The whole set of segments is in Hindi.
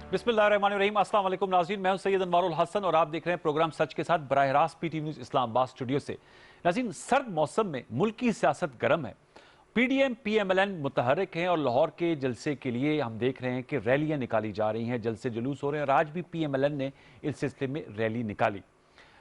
बिस्मिल्लाहिर्रहमानिर्रहीम। अस्सलाम वालेकुम नाज़रीन, मैं हूं सैयद अनवारुल हसन और आप देख रहे हैं प्रोग्राम सच के साथ बराह रास्त पीटीवी न्यूज़ इस्लामाबाद स्टूडियो से। नाज़रीन, सर्द मौसम में मुल्की सियासत गर्म है। पीडीएम पीएमएलएन मुतहर्रिक हैं और लाहौर के जलसे के लिए हम देख रहे हैं कि रैलियां निकाली जा रही हैं, जलसे जुलूस हो रहे हैं और आज भी पीएमएलएन ने इस सिलसिले में रैली निकाली।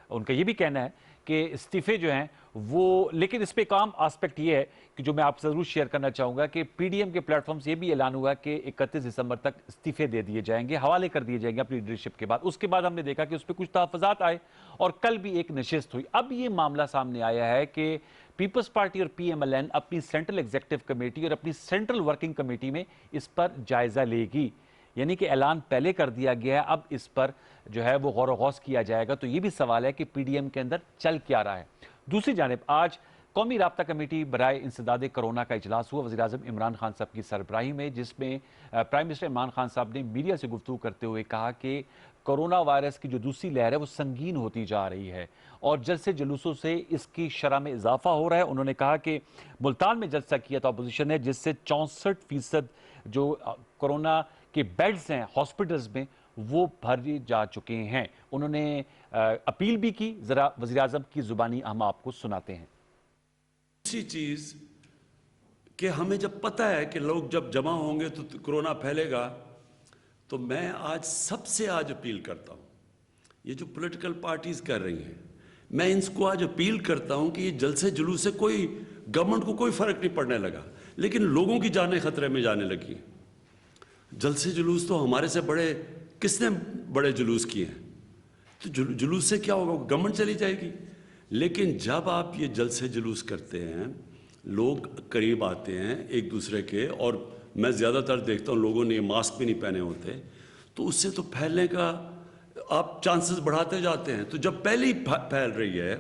उनका ये भी कहना है कि इस्तीफे जो हैं वो, लेकिन इस पे एक आम आस्पेक्ट ये है कि जो मैं आपसे ज़रूर शेयर करना चाहूँगा कि पीडीएम के प्लेटफॉर्म से ये भी ऐलान हुआ कि 31 दिसंबर तक इस्तीफे दे दिए जाएंगे, हवाले कर दिए जाएंगे अपनी लीडरशिप के बाद। उसके बाद हमने देखा कि उस पर कुछ तहफ़्फ़ुज़ात आए और कल भी एक नशिस्त हुई। अब ये मामला सामने आया है कि पीपल्स पार्टी और पीएमएलएन अपनी सेंट्रल एग्जीक्यूटिव कमेटी और अपनी सेंट्रल वर्किंग कमेटी में इस पर जायज़ा लेगी, यानी कि ऐलान पहले कर दिया गया है, अब इस पर जो है वो गौर व गौस किया जाएगा। तो ये भी सवाल है कि पीडीएम के अंदर चल क्या रहा है। दूसरी जानिब आज कौमी राब्ता कमेटी बराए इंसदाद कोरोना का इजलास हुआ वज़ीर आज़म इमरान खान साहब की सरबराही में, जिसमें प्राइम मिनिस्टर इमरान खान साहब ने मीडिया से गुफ्तगू करते हुए कहा कि कोरोना वायरस की जो दूसरी लहर है वो संगीन होती जा रही है और जलसे जुलूसों से इसकी शरह में इजाफा हो रहा है। उन्होंने कहा कि मुल्तान में जलसा किया था अपोजिशन ने, जिससे 64% जो कोरोना के बेड्स हैं हॉस्पिटल्स में वो भरे जा चुके हैं। उन्होंने अपील भी की, जरा वज़ीर आज़म की जुबानी हम आपको सुनाते हैं। दूसरी चीज कि हमें जब पता है कि लोग जब जमा होंगे तो कोरोना फैलेगा, तो मैं आज सबसे अपील करता हूं, ये जो पॉलिटिकल पार्टीज कर रही हैं, मैं इनको आज अपील करता हूं कि ये जलसे जुलूस से कोई गवर्नमेंट को कोई फर्क नहीं पड़ने लगा, लेकिन लोगों की जानें खतरे में जाने लगी। जलसे जुलूस तो हमारे से बड़े किसने बड़े जुलूस किए हैं, तो जुलूस से क्या होगा, गवर्नमेंट चली जाएगी। लेकिन जब आप ये जलसे जुलूस करते हैं, लोग करीब आते हैं एक दूसरे के, और मैं ज़्यादातर देखता हूँ लोगों ने मास्क भी नहीं पहने होते, तो उससे तो फैलने का आप चांसेस बढ़ाते जाते हैं। तो जब पहले ही फैल रही है,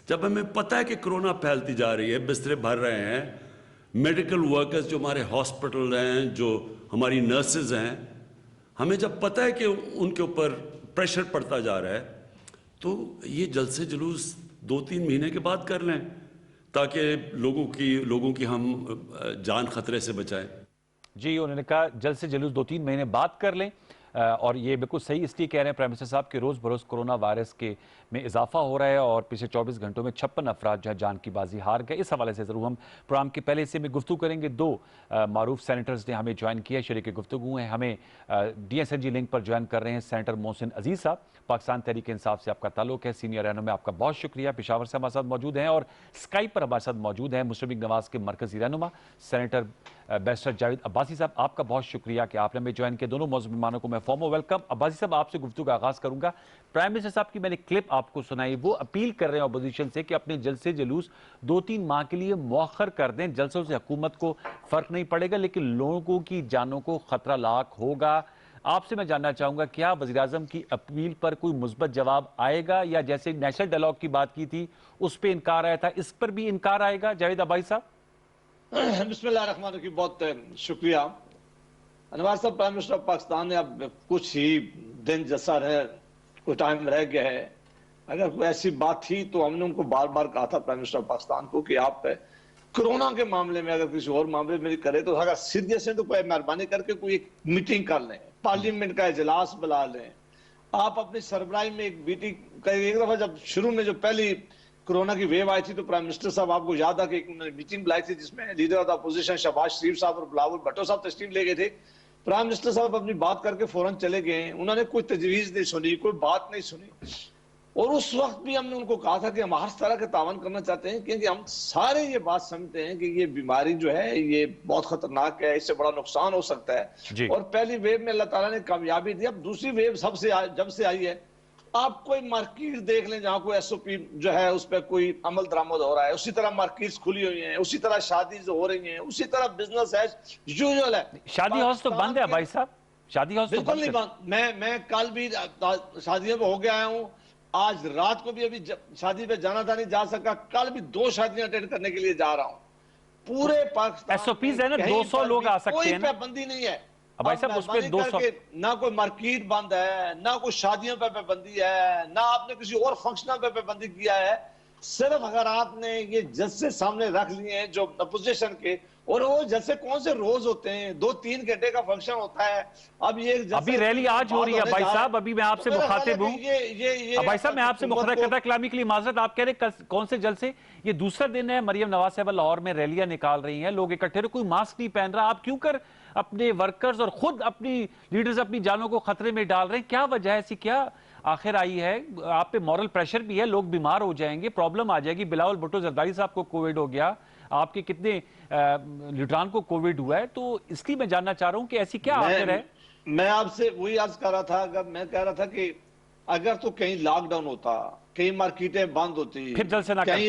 जब हमें पता है कि कोरोना फैलती जा रही है, बिस्तरे भर रहे हैं, मेडिकल वर्कर्स जो हमारे हॉस्पिटल हैं, जो हमारी नर्सेज हैं, हमें जब पता है कि उनके ऊपर प्रेशर पड़ता जा रहा है, तो ये जलसे जुलूस 2-3 महीने के बाद कर लें ताकि लोगों की हम जान खतरे से बचाएं। जी, उन्होंने कहा जल्द से जल्द 2-3 महीने बाद कर लें, और ये बिल्कुल सही इसलिए कह रहे हैं प्राइम मिनिस्टर साहब कि रोज़ बरोज़ कोरोना वायरस के में इजाफा हो रहा है और पिछले 24 घंटों में 56 अफराद जो है जान की बाजी हार गए। इस हवाले से ज़रूर हम प्रोग्राम के पहले हिस्से में गुफ्तगू करेंगे। 2 मारूफ सेनेटर्स ने हमें ज्वाइन किया, शरीक गुफ्तगू हैं। हमें DSNG लिंक पर ज्वाइन कर रहे हैं सेनेटर मोहसिन अजीज़ साहब, पाकिस्तान तहरीक इंसाफ से आपका ताल्लुक है, सीनियर रहनुमा, आपका बहुत शुक्रिया। पेशावर से हमारे साथ मौजूद हैं और स्काइप पर हमारे साथ मौजूद हैं मुशर्रफ नवाज़ के मरकजी रहनुमा सेनेटर बैरिस्टर जावेद अब्बासी साहब, आपका बहुत शुक्रिया कि आपने हमें ज्वाइन किया। दोनों मौजूद मेहमानों को मैं फॉर्मल वेलकम। अब्बासी साहब, आपसे गुफ्तगू का आगाज़ करूंगा। प्राइम मिनिस्टर साहब की मैंने क्लिप आपको सुनाई, वो अपील कर रहे हैं अपोजिशन से कि अपने जलसे जुलूस 2-3 माह के लिए मौखर कर दें। जलसों से हुकूमत को फर्क नहीं पड़ेगा, लेकिन लोगों की जानों को खतरा लाक होगा। आपसे मैं जानना चाहूंगा, क्या वज़ीर आज़म की अपील पर कोई मुस्बत जवाब आएगा, या जैसे नेशनल डायलॉग की बात की थी उस पर इनकार आया था, इस पर भी इनकार आएगा? जावेद अब्बासी साहब। बिस्मिल्लाहिर्रहमानिर्रहीम, बहुत शुक्रिया अनवार साहब। प्राइम मिनिस्टर ऑफ पाकिस्तान ने अब कुछ ही दिन जैसा रहे, कुछ टाइम रह गया है। अगर कोई ऐसी बात थी तो हमने उनको बार बार कहा था प्राइम मिनिस्टर ऑफ पाकिस्तान को कि आप कोरोना के मामले में अगर किसी और मामले में करे तो अगर सीरियस है तो कोई मेहरबानी करके कोई एक मीटिंग कर लें, पार्लियामेंट का इजलास बुला लें। आप अपनी सरबराही में एक मीटिंग का, एक दफा जब शुरू में जो पहली कोरोना की वेव आई थी तो प्राइम मिनिस्टर साहब, आपको याद है कि एक मीटिंग बुलाई थी जिसमें leader of the opposition Shahbaz Sharif साहब और बिलावल भुट्टो साहब तशरीफ ले गए थे। प्राइम मिनिस्टर साहब अपनी बात करके फौरन चले गए, उन्होंने कोई तजवीज नहीं सुनी, कोई बात नहीं सुनी। और उस वक्त भी हमने उनको कहा था कि हम हर तरह के तावन करना चाहते हैं, क्योंकि हम सारे ये बात समझते हैं कि ये बीमारी जो है ये बहुत खतरनाक है, इससे बड़ा नुकसान हो सकता है। और पहली वेव में अल्लाह ताला ने कामयाबी दी। अब दूसरी वेव जब से आई है, आप कोई मार्केट देख लें जहां कोई SOP जो है उस पर कोई अमल दरामद हो रहा है, उसी तरह मार्केट्स खुली हुई हैं, उसी तरह शादी जो हो रही हैं, उसी तरह बिजनेस एज यूजुअल है। शादी हाउस तो बंद है भाई साहब, शादी हाउस बिल्कुल नहीं बंद। मैं कल भी शादियों में हो गया हूं, आज रात को भी अभी शादी पे जाना था, नहीं जा सका। कल भी 2 शादियां अटेंड करने के लिए जा रहा हूं। पूरे पाकिस्तान SOPs है ना, 200 लोग आ सकते हैं, कोई पाबंदी नहीं है भाई साहब। उस पे 200 ना कोई मार्केट बंद है, ना कोई शादियों पे पाबंदी है, ना आपने किसी और फंक्शन पे पाबंदी किया है। सिर्फ अगर आपने ये जज से सामने रख लिए हैं जो अपोजिशन के, और वो जैसे कौन से रोज होते हैं, 2-3 घंटे का फंक्शन होता है। अब ये अभी रैली आज हो रही है भाई साहब, अभी मैं आपसे मुखातिब हूँ। भाई साहब मैं आपसे मुखरकता कलामी के लिए माजरत, आप कह रहे कौन से जल से, ये दूसरा दिन है मरियम नवाज साहब लाहौर में रैलियां निकाल रही हैं, लोग इकट्ठे रहे, कोई मास्क नहीं पहन रहा, आप क्यों कर अपने वर्कर्स और खुद अपनी लीडर्स अपनी जानों को खतरे में डाल रहे हैं? क्या वजह है ऐसी, क्या आखिर आई है? आप पे मॉरल प्रेशर भी है, लोग बीमार हो जाएंगे, प्रॉब्लम आ जाएगी। बिलावल भुट्टो जरदारी साहब को कोविड हो गया, आपके कितने लीडरान को कोविड हुआ है, तो इसलिए मैं जानना चाह रहा हूं कि ऐसी क्या आखिर है? मैं आपसे वही अर्ज कर रहा था, अगर मैं कह रहा था कि अगर तो कहीं लॉकडाउन होता, कहीं मार्केटें बंद होती, फिर जल से ना कहीं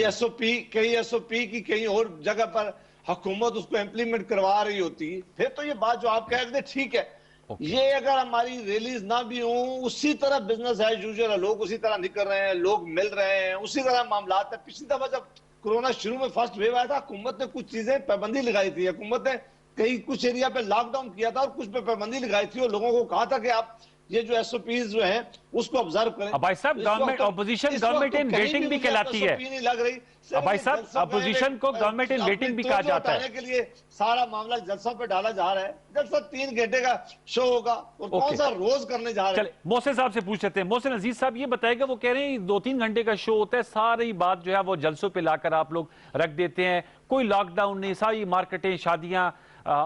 एसओपी की कहीं और जगह पर हुकूमत उसको इम्प्लीमेंट करवा रही होती, फिर तो ये बात जो आप कह रहे थे ठीक है। ये अगर हमारी रैलीज ना भी हो, उसी तरह बिजनेस एज यूजुअल, लोग उसी तरह निकल रहे हैं, लोग मिल रहे हैं, उसी तरह मामला है। पिछली दफा जब कोरोना शुरू में फर्स्ट वेव आया था, हुकूमत ने कुछ चीजें पाबंदी लगाई थी, हुकूमत ने कई कुछ एरिया पे लॉकडाउन किया था और कुछ पे पाबंदी लगाई थी, और लोगों को कहा था कि आप ये जो एसओपीज जो हैं उसको ऑब्जर्व करें। भाई साहब government opposition government in waiting भी कहलाती है, नहीं लग रही भाई साहब अपोजिशन को गवर्नमेंट इन वेटिंग भी कहा जाता है। के लिए सारा मामला जलसों पे डाला जा रहा है। जलसा 3 घंटे का शो होगा और कौन सा रोज करने जा रहे हैं। मोहसिन साहब से पूछ लेते हैं। मोहसिन अजीज साहब ये बताएगा, वो कह रहे हैं 2-3 घंटे का शो होता है, सारी बात जो है वो जलसों पे लाकर आप लोग रख देते हैं, कोई लॉकडाउन नहीं, सारी मार्केटें शादियां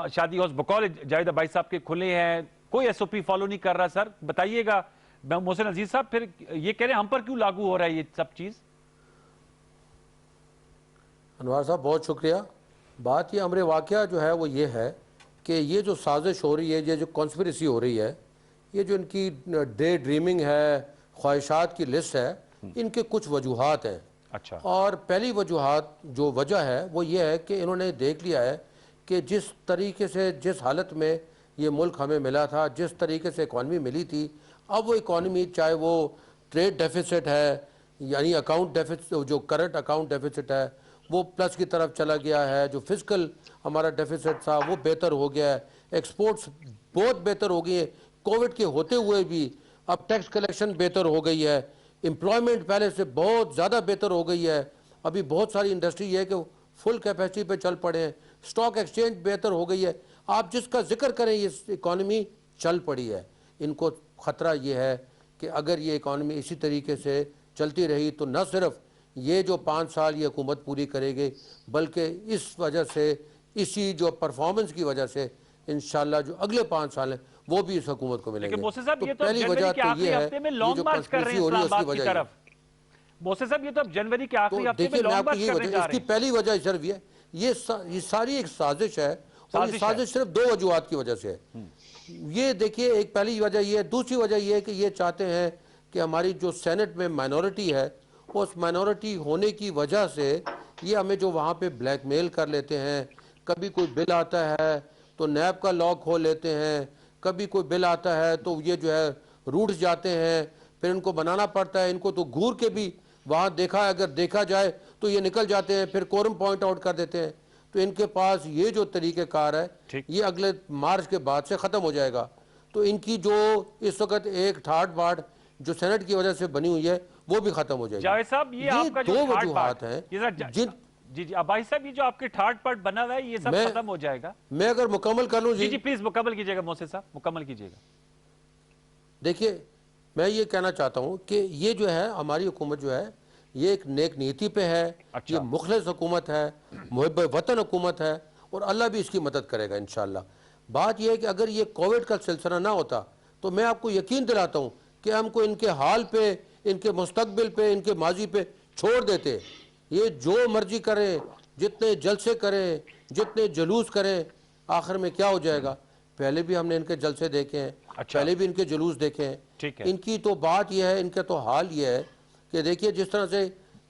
शादी हाउस बकौल जावेद भाई साहब के खुले हैं, कोई एसओपी फॉलो नहीं कर रहा। सर बताइएगा मोहसिन अजीज साहब, फिर ये कह रहे हैं हम पर क्यों लागू हो रहा है ये सब चीज? अनवार साहब बहुत शुक्रिया। बात ये अमरे वाक़या जो है वो ये है कि ये जो साजिश हो रही है, ये जो कॉन्स्पिरेसी हो रही है, ये जो इनकी डे ड्रीमिंग है, ख्वाहिशात की लिस्ट है, इनके कुछ वजूहात हैं। अच्छा। और पहली वजूहात जो वजह है वो ये है कि इन्होंने देख लिया है कि जिस तरीके से, जिस हालत में ये मुल्क हमें मिला था, जिस तरीके से इकॉनमी मिली थी, अब वो इकॉनमी चाहे वो ट्रेड डेफिसिट है यानी अकाउंट डेफिसिट, जो करंट अकाउंट डेफिसिट है वो प्लस की तरफ चला गया है, जो फिजिकल हमारा डेफिसिट था वो बेहतर हो गया है, एक्सपोर्ट्स बहुत बेहतर हो गई है कोविड के होते हुए भी, अब टैक्स कलेक्शन बेहतर हो गई है, एम्प्लॉयमेंट पहले से बहुत ज़्यादा बेहतर हो गई है, अभी बहुत सारी इंडस्ट्री है कि फुल कैपेसिटी पे चल पड़े हैं, स्टॉक एक्सचेंज बेहतर हो गई है, आप जिसका जिक्र करें ये इकॉनमी चल पड़ी है। इनको ख़तरा ये है कि अगर ये इकॉनमी इसी तरीके से चलती रही तो न सिर्फ ये जो 5 साल ये हुकूमत पूरी करेगी, बल्कि इस वजह से, इसी जो परफॉर्मेंस की वजह से इंशाल्लाह जो अगले 5 साल हैं वो भी इस हुकूमत को मिलेंगे। तो ये पहली वजह तो ये है, ये जो कंस्पिरेसी हो रही है उसकी वजह है। मोहसिन साहब ये तो अब जनवरी के आखिरी हफ्ते में देखिए मैं लॉन्ग आपको मार्च ये करने वजह, जा रहे इसकी हैं। पहली वजह सिर्फ ये सारी एक साजिश है, और ये साजिश सिर्फ 2 वजूहात की वजह से है। ये देखिए एक पहली वजह ये है, दूसरी वजह ये है कि ये चाहते हैं कि हमारी जो सेनेट में माइनॉरिटी है, उस माइनॉरिटी होने की वजह से ये हमें जो वहाँ पे ब्लैकमेल कर लेते हैं, कभी कोई बिल आता है तो नैब का लॉ खोल लेते हैं, कभी कोई बिल आता है तो ये जो है रूठ जाते हैं, फिर इनको बनाना पड़ता है, इनको तो घूर के भी वहाँ देखा, अगर देखा जाए तो ये निकल जाते हैं, फिर कोरम पॉइंट आउट कर देते हैं। तो इनके पास ये जो तरीक़ेकार है ये अगले मार्च के बाद से ख़त्म हो जाएगा। तो इनकी जो इस वक्त एक ठाट बाट जो सेनेट की वजह से बनी हुई है वो भी ख़त्म हो जाएगी। जावेद साहब ये आपका जो 2 वजूहात हैं जिन जी अब्बाई साहब ये जो आपके ठाट बाट बना हुआ है ये सब खत्म हो जाएगा। मैं अगर मुकम्मल कर लूँ जी प्लीज मुकम्मल कीजिएगा मोहसिन साहब, मुकम्मल कीजिएगा। देखिए मैं ये कहना चाहता हूँ कि ये जो है हमारी हुकूमत जो है ये एक नेक नीति पे है। अच्छा। ये मुखलिस हुकूमत है, मुहिब वतन हुकूमत है, और अल्लाह भी इसकी मदद करेगा इंशाअल्लाह। बात यह है कि अगर ये कोविड का सिलसिला ना होता तो मैं आपको यकीन दिलाता हूँ कि हमको इनके हाल पे, इनके मुस्तकबिल पे, इनके माजी पे छोड़ देते। ये जो मर्जी करें, जितने जलसे करें, जितने जुलूस करें, आखिर में क्या हो जाएगा? पहले भी हमने इनके जलसे देखे हैं। अच्छा। पहले भी इनके जुलूस देखे हैं। इनकी तो बात यह है, इनका तो हाल ये है कि देखिए जिस तरह से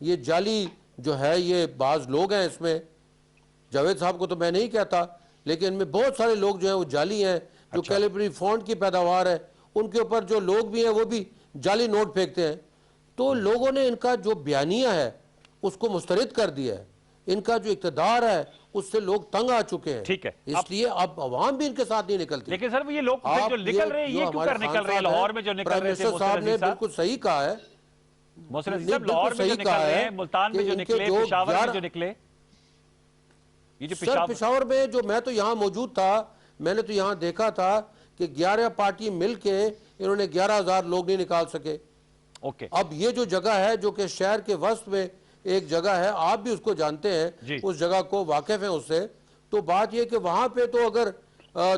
ये जाली जो है, ये बाज़ लोग हैं इसमें, जावेद साहब को तो मैं नहीं कहता, लेकिन इनमें बहुत सारे लोग जो है वो जाली हैं, जो कैलिब्री फॉन्ट की पैदावार है, उनके ऊपर जो लोग भी हैं वो भी जाली नोट फेंकते हैं। तो लोगों ने इनका जो बयानिया है उसको मुस्तरद कर दिया है, इनका जो इक़्तिदार है उससे लोग तंग आ चुके हैं। ठीक है, इसलिए अब अवाम भी इनके साथ नहीं निकलती। लेकिन सर ये लोग जो निकल रहे हैं ये क्यों कर निकल रहे हैं? लाहौर में जो निकल रहे थे, साहब ने बिल्कुल सही कहा है, मोहसिन अजीज साहब, लाहौर में जो निकल रहे हैं, मुल्तान में जो निकले, पेशावर में जो निकले, ये जो सर पेशावर में जो मैं तो यहाँ मौजूद था, मैंने तो यहाँ देखा था कि 11 पार्टी मिलके इन्होंने 11,000 लोग नहीं निकाल सके। ओके, अब ये जो जगह है जो कि शहर के वस्त में एक जगह है, आप भी उसको जानते जी। हैं, उस जगह को वाकिफ है उससे, तो बात ये कि वहां पे तो अगर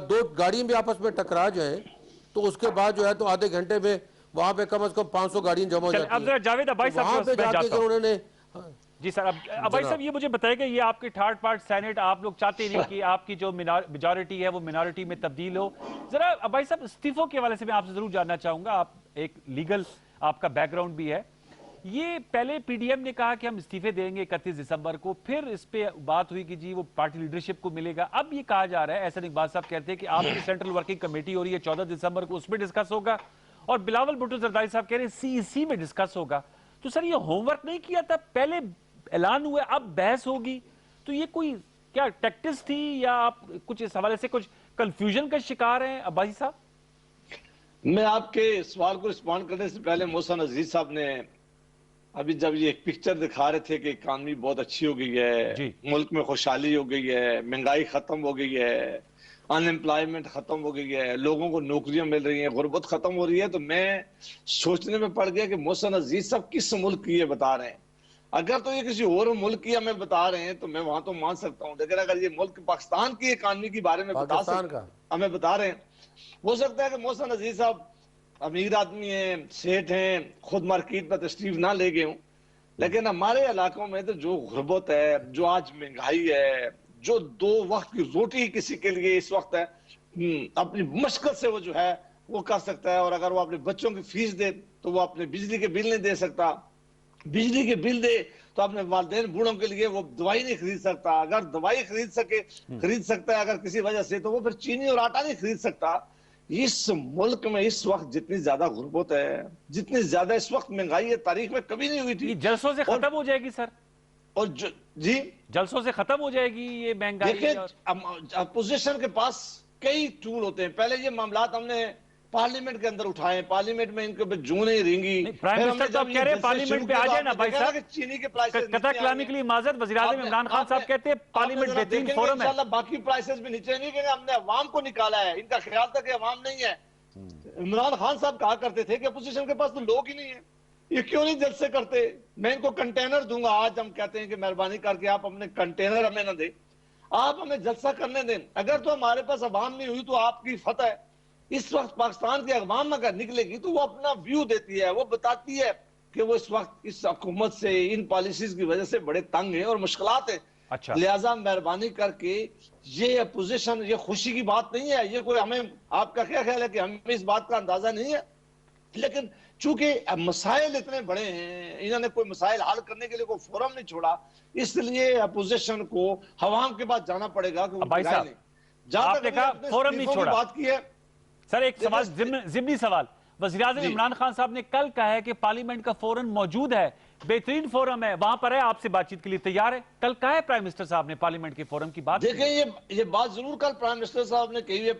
दो गाड़ियां भी आपस में टकरा जाए तो उसके बाद जो है तो आधे घंटे में वहां पे कम से कम 500 गाड़ियां जमा हो चल, जाती अब जरा जावेद अब्बाई हैं। साहब वहां के पे पास मैं जाके जाता अगर हूं। उन्होंने जी सर, अब अब्बाई साहब ये मुझे बताइए कि ये आपके थर्ड पार्ट सेनेट, आप लोग चाहते नहीं कि आपकी जो मेजॉरिटी है वो मिनॉरिटी में तब्दील हो। जरा अब्बाई साहब इस्तीफों के हवाले से मैं आपसे जरूर जानना चाहूंगा, आप एक लीगल आपका बैकग्राउंड भी है। ये पहले पीडीएम ने कहा कि हम इस्तीफे देंगे 31 दिसंबर को, फिर इस पे बात हुई कि जी वो पार्टी लीडरशिप को मिलेगा। अब ये कहा जा रहा है, एहसन इकबाल साहब कहते हैं कि आपकी सेंट्रल वर्किंग कमेटी हो रही है 14 दिसंबर को, उसमें डिस्कस होगा, और बिलावल भुट्टो जरदारी साहब कह रहे हैं सीईसी में डिस्कस होगा। तो सर ये होमवर्क नहीं किया था, पहले ऐलान हुआ अब बहस होगी, तो ये कोई क्या टैक्टिक्स थी या आप कुछ इस हवाले से कुछ कंफ्यूजन का शिकार हैं अब्बासी साहब? मैं आपके सवाल को रिस्पॉन्ड करने से पहले मोहसिन अजीज साहब ने अभी जब ये एक पिक्चर दिखा रहे थे कि इकानमी बहुत अच्छी हो गई है, मुल्क में खुशहाली हो गई है, महंगाई खत्म हो गई है, अनएम्प्लॉयमेंट खत्म हो गई है, लोगों को नौकरियां मिल रही हैं, गुर्बत खत्म हो रही है, तो मैं सोचने में पड़ गया कि मोहसिन अजीज साहब किस मुल्क की ये बता रहे हैं। अगर तो ये किसी और मुल्क की हमें बता रहे हैं तो मैं वहां तो मान सकता हूँ, लेकिन अगर ये मुल्क पाकिस्तान की इकानमी के बारे में हमें बता रहे हैं, हो सकता है कि मोहसिन अजीज साहब अमीर आदमी हैं, सेठ हैं, खुद मार्केट में तशरीफ ना ले गए हूं, लेकिन हमारे इलाकों में तो जो गुर्बत है, जो आज महंगाई है, जो 2 वक्त की रोटी किसी के लिए इस वक्त है, अपनी मशक्कत से वो जो है वो कर सकता है, और अगर वो अपने बच्चों की फीस दे तो वो अपने बिजली के बिल नहीं दे सकता, बिजली के बिल दे तो अपने वालिदैन बूढ़ों के लिए वो दवाई नहीं खरीद सकता, अगर दवाई खरीद सकता है अगर किसी वजह से, तो वो फिर चीनी और आटा नहीं खरीद सकता। इस मुल्क में इस वक्त जितनी ज्यादा गुर्बत है, जितनी ज्यादा इस वक्त महंगाई है, तारीख में कभी नहीं हुई थी। जलसों से खत्म हो जाएगी सर, और जी जलसों से खत्म हो जाएगी ये महंगाई। देखिए अपोजिशन के पास कई टूल होते हैं, पहले ये मामला हमने पार्लियामेंट के अंदर उठाए, पार्लियामेंट में इनके पे जूं नहीं रेंगी, प्राइम मिनिस्टर तो कह रहे हैं पार्लियामेंट पे आ जाए ना भाई साहब, चीनी के प्राइसेस कथा कलामी के लिए माजरत, वज़ीर-ए-आज़म इमरान खान साहब कहते हैं पार्लियामेंट बेहतरीन फोरम है, इंशाल्लाह बाकी प्राइसेस भी नीचे नहीं गिरे, हमने अवाम को निकाला है, इनका ख्याल था कि अवाम नहीं है। इमरान खान साहब कहा करते थे कि अपोजिशन के पास तो लोग ही नहीं है, ये क्यों नहीं जल्द से करते, मैं इनको कंटेनर दूंगा। आज हम कहते हैं कि मेहरबानी करके आप अपने कंटेनर हमें ना दे, आप हमें जलसा करने दें। अगर तो हमारे पास अवाम नहीं हुई तो आपकी फतह है। इस वक्त पाकिस्तान की अवाम अगर निकलेगी तो वो अपना व्यू देती है, वो बताती है कि वो इस वक्त इस हुकूमत से, इन पॉलिसीज की वजह से बड़े तंग हैं और मुश्किलात हैं। अच्छा, लिहाजा मेहरबानी करके ये अपोजिशन, ये खुशी की बात नहीं है, ये कोई हमें, आपका क्या ख्याल है कि हमें इस बात का अंदाजा नहीं है, लेकिन चूंकि मसाइल इतने बड़े हैं, इन्होंने कोई मसाइल हल करने के लिए कोई फोरम नहीं छोड़ा, इसलिए अपोजिशन को हवाम के पास जाना पड़ेगा कि आपने कहा फोरम नहीं छोड़ा। बात की है सर एक सवाल, जिमनी सवाल, वज़ीर-ए-आज़म इमरान खान साहब ने कल कहा है कि पार्लियामेंट का फोरम मौजूद है, बेहतरीन फोरम है, वहां पर है, आपसे बातचीत के लिए तैयार है। कल कहा है प्राइम मिनिस्टर साहब ने पार्लियामेंट के फोरम की बात। देखिए ये बात जरूर कल प्राइम मिनिस्टर साहब ने कही है।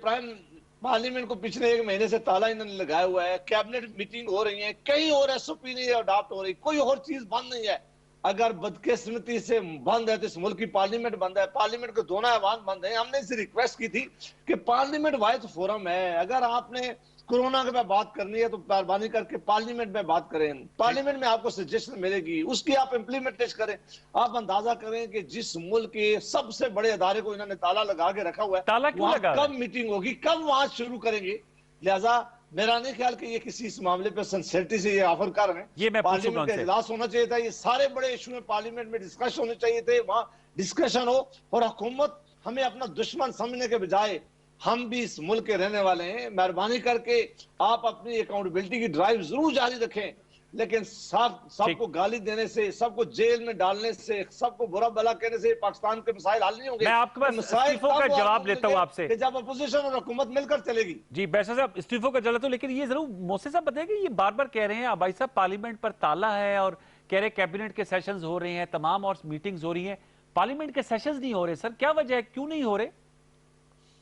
पार्लियामेंट को पिछले 1 महीने से ताला इन्होंने लगाया हुआ है, कैबिनेट मीटिंग हो रही है, कई और एसओपी नहीं अडॉप्ट हो रही, कोई और चीज बंद नहीं है। अगर बदकिस्मती से बंद है तो इस मुल्क की पार्लियामेंट बंद है, पार्लियामेंट के दोनों ऐवान बंद है। हमने इसे रिक्वेस्ट की थी कि पार्लियामेंट वाइज फोरम है, अगर आपने कोरोना के बात करनी है तो मेहरबानी करके पार्लियामेंट में बात करें, पार्लियामेंट में आपको सजेशन मिलेगी, उसकी आप इम्प्लीमेंटेशन करें। आप अंदाजा करें कि जिस मुल्क के सबसे बड़े अदारे को इन्होंने ताला लगा के रखा हुआ है, वहां कब मीटिंग होगी, कब वहां शुरू करेंगे। लिहाजा मेरा नहीं ख्याल कि ये किसी इस मामले पे सिंसियरिटी से ये ऑफर कर रहे हैं। ये पार्लियामेंट का इजलास होना चाहिए था, ये सारे बड़े इशू में पार्लियामेंट में डिस्कस होने चाहिए थे, वहां डिस्कशन हो, और हुकूमत हमें अपना दुश्मन समझने के बजाय, हम भी इस मुल्क के रहने वाले हैं, मेहरबानी करके आप अपनी अकाउंटेबिलिटी की ड्राइव जरूर जारी रखें, लेकिन सबको गाली देने से, सबको जेल में डालने से, सबको बुरा भला कहने से पाकिस्तान के मसाइल हल नहीं होंगे। मैं आपके पास इस्तीफों का जवाब लेता हूं आपसे, जब अपोजिशन और हुकूमत मिलकर चलेगी। जी बैरिस्टर साहब, इस्तीफों का जवाब, लेकिन ये जरूर मोहसिन साहब बताएंगे, ये बार बार कह रहे हैं अब्बाई साहब पार्लियामेंट पर ताला है, और कह रहे कैबिनेट के सेशंस हो रहे हैं, तमाम और मीटिंग्स हो रही हैं, पार्लियामेंट के सेशंस नहीं हो रहे। सर क्या वजह है, क्यों नहीं हो रहे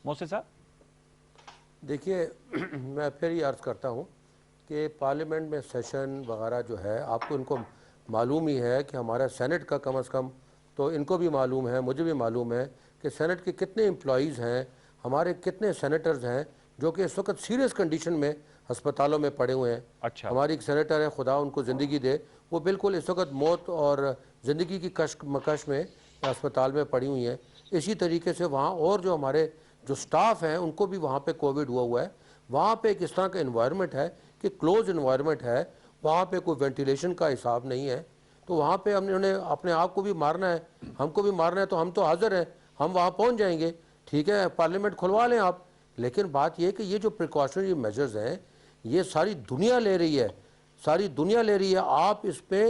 मोहसिन साहब? देखिए मैं फिर ये अर्ज़ करता हूँ कि पार्लियामेंट में सेशन वगैरह जो है, आपको इनको मालूम ही है कि हमारा सेनेट का कम अज़ कम, तो इनको भी मालूम है, मुझे भी मालूम है कि सेनेट के कितने एम्प्लॉयज़ हैं, हमारे कितने सेनेटर्स हैं जो कि इस वक्त सीरियस कंडीशन में अस्पतालों में पड़े हुए हैं। अच्छा। हमारी एक सेनेटर है, खुदा उनको ज़िंदगी दे, वो बिल्कुल इस वक्त मौत और ज़िंदगी की कश्मकश में अस्पताल में पड़ी हुई हैं। इसी तरीके से वहाँ और जो हमारे जो स्टाफ हैं उनको भी वहाँ पे कोविड हुआ है। वहाँ पे एक इस तरह का इन्वायरमेंट है कि क्लोज इन्वायरमेंट है, वहाँ पे कोई वेंटिलेशन का हिसाब नहीं है। तो वहाँ पे हमने अपने आप को भी मारना है, हमको भी मारना है, तो हम तो हाजिर हैं, हम वहाँ पहुँच जाएंगे। ठीक है, पार्लियामेंट खुलवा लें आप, लेकिन बात यह कि ये जो प्रिकॉशनरी मेजर्स हैं ये सारी दुनिया ले रही है, सारी दुनिया ले रही है। आप इस पे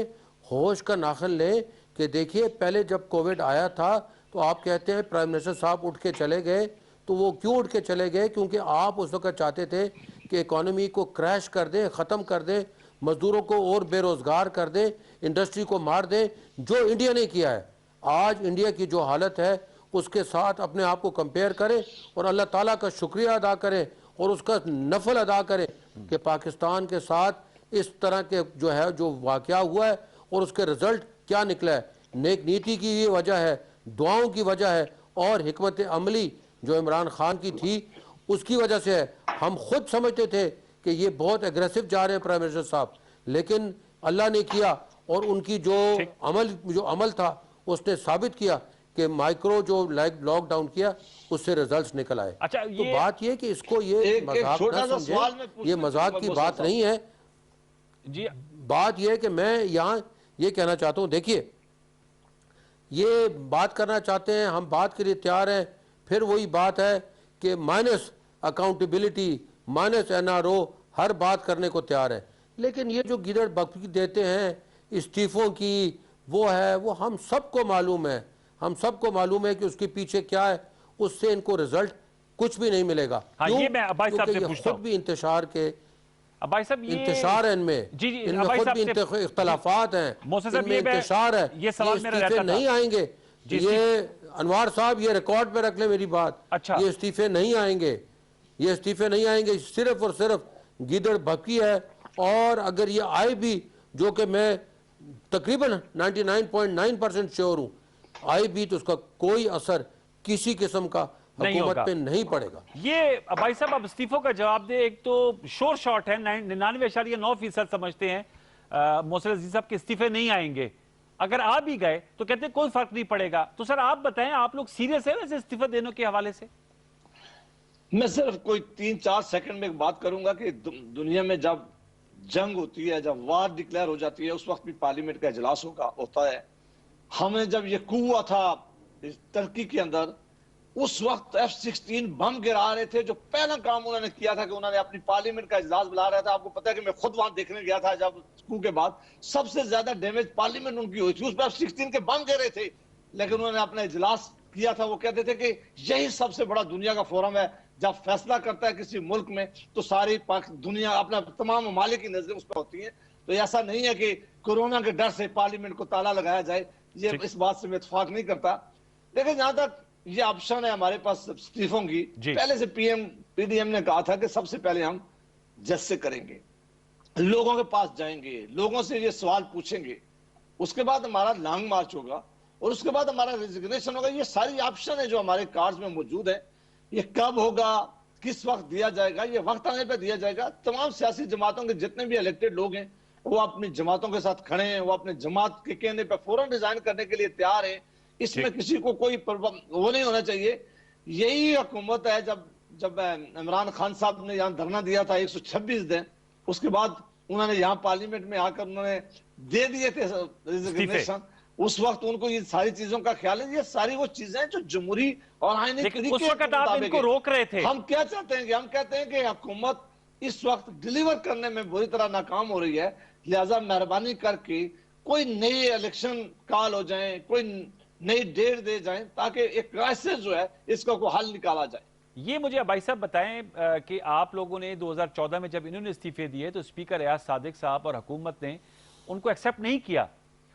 होश का नाखन लें कि देखिए पहले जब कोविड आया था तो आप कहते हैं प्राइम मिनिस्टर साहब उठ के चले गए, तो वो क्यों उठ के चले गए? क्योंकि आप उस वक्त चाहते थे कि इकॉनमी को क्रैश कर दें, ख़त्म कर दें, मजदूरों को और बेरोज़गार कर दें, इंडस्ट्री को मार दें, जो इंडिया ने किया है। आज इंडिया की जो हालत है उसके साथ अपने आप को कंपेयर करें और अल्लाह ताला का शुक्रिया अदा करें और उसका नफल अदा करें कि पाकिस्तान के साथ इस तरह के जो है जो वाक़या हुआ है और उसके रिज़ल्ट क्या निकला है। नेक नीति की ये वजह है, दुआओं की वजह है और हिकमत अमली जो इमरान खान की थी उसकी वजह से है। हम खुद समझते थे कि ये बहुत एग्रेसिव जा रहे हैं प्राइम मिनिस्टर साहब, लेकिन अल्लाह ने किया और उनकी जो अमल था उसने साबित किया कि माइक्रो जो लॉकडाउन किया उससे रिजल्ट्स निकल आए। अच्छा, तो बात ये कि इसको ये मजाक ना समझे, ये मजाक की बात नहीं है जी। बात यह है कि मैं यहाँ ये कहना चाहता हूँ, देखिए ये बात करना चाहते हैं, हम बात के लिए तैयार हैं, फिर वही बात है कि माइनस अकाउंटेबिलिटी, माइनस एनआरओ, हर बात करने को तैयार है। लेकिन ये जो गिरड़ बकरी देते हैं इस्तीफों की, वो है, वो हम सबको मालूम है, हम सबको मालूम है कि उसके पीछे क्या है, उससे इनको रिजल्ट कुछ भी नहीं मिलेगा। हाँ, ये मैं अब्बास साहब से पूछता हूं। खुद भी इंतशार के अब्बास साहब ये इंतशार है इनमें, जी इनमें खुद भी इख्तलाफात हैं, इनमें इंतशार है, ये सवाल मेरा रहता था। नहीं आएंगे ये अनवार साहब, ये रिकॉर्ड पे रख ले मेरी बात। अच्छा। ये इस्तीफे नहीं आएंगे, ये इस्तीफे नहीं आएंगे, सिर्फ और सिर्फ गिदड़ भक्की है। और अगर ये आए भी, जो कि मैं तकरीबन 99.9% श्योर हूँ, आए भी तो उसका कोई असर किसी किस्म का हुकूमत पे नहीं पड़ेगा। ये भाई साहब अब इस्तीफों का जवाब दे। एक तो शोर शॉट है, 99.9% समझते हैं मोहसिन अजीज साहब के इस्तीफे नहीं आएंगे, अगर आ भी गए तो कहते हैं कोई फर्क नहीं पड़ेगा। तो सर आप बताएं, आप लोग सीरियस है वैसे इस्तीफा देने के हवाले से? मैं सिर्फ कोई 3-4 सेकंड में एक बात करूंगा कि दुनिया में जब जंग होती है, जब वार डिक्लेयर हो जाती है, उस वक्त भी पार्लियामेंट का इजलास होता है। हमें जब ये कू हुआ था तुर्की के अंदर, उस वक्त F-16 बम गिरा रहे थे। जो पहला काम उन्होंने किया था कि उन्होंने अपनी पार्लियामेंट का इजलास बुला रहा था। आपको पता है कि मैं खुद वहां देखने गया था, जब कू के बाद सबसे ज्यादा डैमेज पार्लियामेंट उनकी हुई थी, उस पर F-16 के बम गिरे थे, लेकिन उन्होंने अपना इजलास किया था। वो कहते थे कि यही सबसे बड़ा दुनिया का फोरम है, जब फैसला करता है किसी मुल्क में तो सारी दुनिया, अपना तमाम ममालिक की नजरें उस पर होती हैं। तो ऐसा नहीं है कि कोरोना के डर से पार्लियामेंट को ताला लगाया जाए, ये इस बात से मैं इत्तेफाक नहीं करता। लेकिन जहां तक ये ऑप्शन है हमारे पास इस्तीफों की, पहले से पीडीएम ने कहा था कि सबसे पहले हम जज करेंगे, लोगों के पास जाएंगे, लोगों से ये सवाल पूछेंगे, उसके बाद हमारा लॉन्ग मार्च होगा और उसके बाद हमारा रेजिग्नेशन होगा। ये सारी ऑप्शन है जो हमारे कार्ड्स में मौजूद है। ये कब होगा, किस वक्त दिया जाएगा, ये वक्त आने पर दिया जाएगा। तमाम सियासी जमातों के जितने भी इलेक्टेड लोग हैं वो अपनी जमातों के साथ खड़े हैं, वो अपने जमात के कहने पर फौरन रिजाइन करने के लिए तैयार है। इसमें किसी को कोई वो नहीं होना चाहिए। यही हुकूमत है, जब इमरान खान साहब ने यहाँ धरना दिया था 126 दिन, उसके बाद उन्होंने यहाँ पार्लियामेंट में आकर उन्होंने दे दिए थे रिजिग्नेशन। उस वक्त उनको ये सारी चीजों का ख्याल है। ये सारी वो चीजें जो जमहूरी और आईनी तरीके उस वक्त आप इनको रोक रहे थे। हम क्या चाहते हैं कि हम कहते हैं कि हुकूमत इस वक्त डिलीवर करने में बुरी तरह नाकाम हो रही है, लिहाजा मेहरबानी करके कोई नई इलेक्शन कॉल हो जाए, कोई नई डेट दे जाएं, ताकि एक क्राइसिस जो है इसका कोई हल निकाला जाए। ये मुझे भाई साहब बताएं कि आप लोगों ने 2014 में जब इन्होंने इस्तीफे दिए तो स्पीकर रियाज सादिक साहब और हुकूमत ने उनको एक्सेप्ट नहीं किया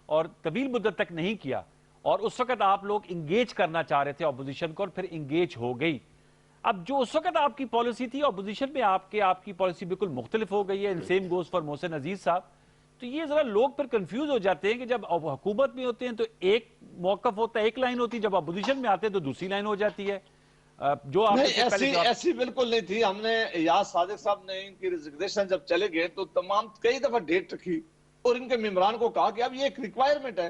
और तवील मुद्दत तक नहीं किया, और उस वक्त आप लोग इंगेज करना चाह रहे थे अपोजिशन को और फिर इंगेज हो गई। अब जो उस वक्त आपकी पॉलिसी थी, अपोजिशन में आपकी पॉलिसी बिल्कुल मुख्तलिफ हो गई है। सेम गोज फॉर मोहसिन अजीज साहब। तो ये जरा लोग फिर कंफ्यूज हो जाते हैं कि जब हुकूमत में होते हैं तो एक मौकफ होता है, एक लाइन होती है, जब अपोजिशन में आते हैं तो दूसरी लाइन हो जाती है। जो आपने नहीं, पहले ऐसी जवाब- ऐसी बिल्कुल नहीं थी। हमने याद सादिक साहब ने इनकी रिजिग्नेशन जब चले गए तो तमाम कई दफा डेट रखी और इनके मेंबरान को कहा कि अब ये एक रिक्वायरमेंट है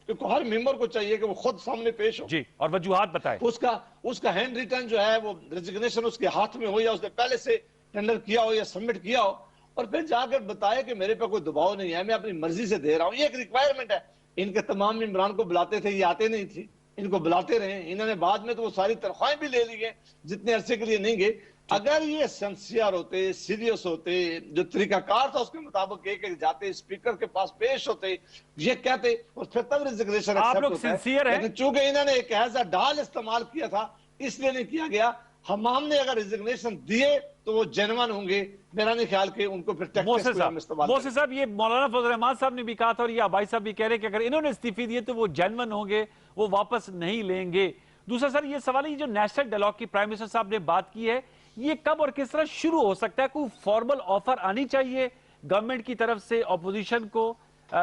कि हर मेंबर को चाहिए कि वो खुद सामने पेश हो, जी, और वजूहात बताए। उसका उसका हैंड रिटर्न जो है वो रिजिग्नेशन उसके हाथ में हो या उसने पहले से टेंडर किया हो या सबमिट किया हो, और फिर जाकर बताया कि मेरे पे कोई दबाव नहीं है, मैं अपनी मर्जी से दे रहा हूं। ये एक रिक्वायरमेंट है। इनके तमाम मेंबरान को बुलाते थे, ये आते नहीं थे, इनको बुलाते रहे। इन्होंने बाद में तो वो सारी तनख्वाहें भी ले ली है जितने अरसे के लिए नहीं गए। अगर ये सिंसियर होते, सीरियस होते, जो तरीकाकार था उसके मुताबिक एक एक जाते, स्पीकर के पास पेश होते, ये कहते, और फिर तब रिजिग्नेशन आप एक्सेप्ट लोग होता है। सिंसियर हैं? लेकिन चूंकि इन्होंने एक ऐसा ढाल इस्तेमाल किया था इसलिए नहीं किया गया। हमने अगर रिजिग्नेशन दिए तो वो जेन्युइन होंगे। मेरा नहीं ख्याल कि उनको फिर मोहसिन टैक्टिक्स इस्तेमाल साहब, मोहसिन साहब, ये मौलाना फजल रहमान साहब ने भी कहा था और ये अबाई साहब भी कह रहे हैं कि अगर इन्होंने इस्तीफे दिए तो वो जेन्युइन होंगे, वो वापस नहीं लेंगे। दूसरा सर, ये सवाल है, ये जो नेशनल डायलॉग की प्राइम मिनिस्टर साहब ने बात की है, ये कब और किस तरह शुरू हो सकता है? कोई फॉर्मल ऑफर आनी चाहिए गवर्नमेंट की तरफ से, ऑपोजिशन को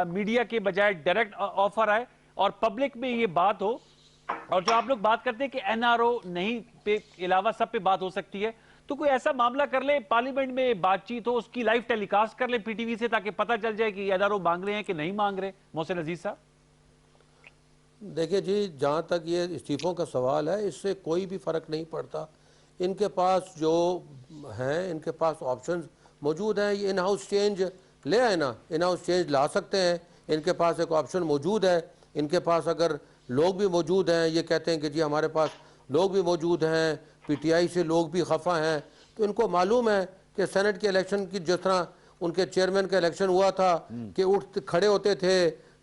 मीडिया के बजाय डायरेक्ट ऑफर आए और पब्लिक में ये बात हो। और जो आप लोग बात करते हैं कि एनआरओ नहीं पे अलावा सब पे बात हो सकती है, तो कोई ऐसा मामला कर ले, पार्लियामेंट में बातचीत हो, उसकी लाइव टेलीकास्ट कर ले पीटीवी से, ताकि पता चल जाए कि एनआरओ मांग रहे हैं कि नहीं मांग रहे। मोहसिन अजीज साहब, देखिए जी, जहाँ तक ये इस्तीफ़ों का सवाल है, इससे कोई भी फ़र्क नहीं पड़ता। इनके पास जो हैं, इनके पास ऑप्शंस मौजूद हैं। ये इन हाउस चेंज ले आए ना, इन हाउस चेंज ला सकते हैं। इनके पास एक ऑप्शन मौजूद है। इनके पास अगर लोग भी मौजूद हैं, ये कहते हैं कि जी हमारे पास लोग भी मौजूद हैं, पीटीआई से लोग भी खफा हैं, तो इनको मालूम है कि सेनेट के इलेक्शन की जिस तरह उनके चेयरमैन का इलेक्शन हुआ था कि उठ खड़े होते थे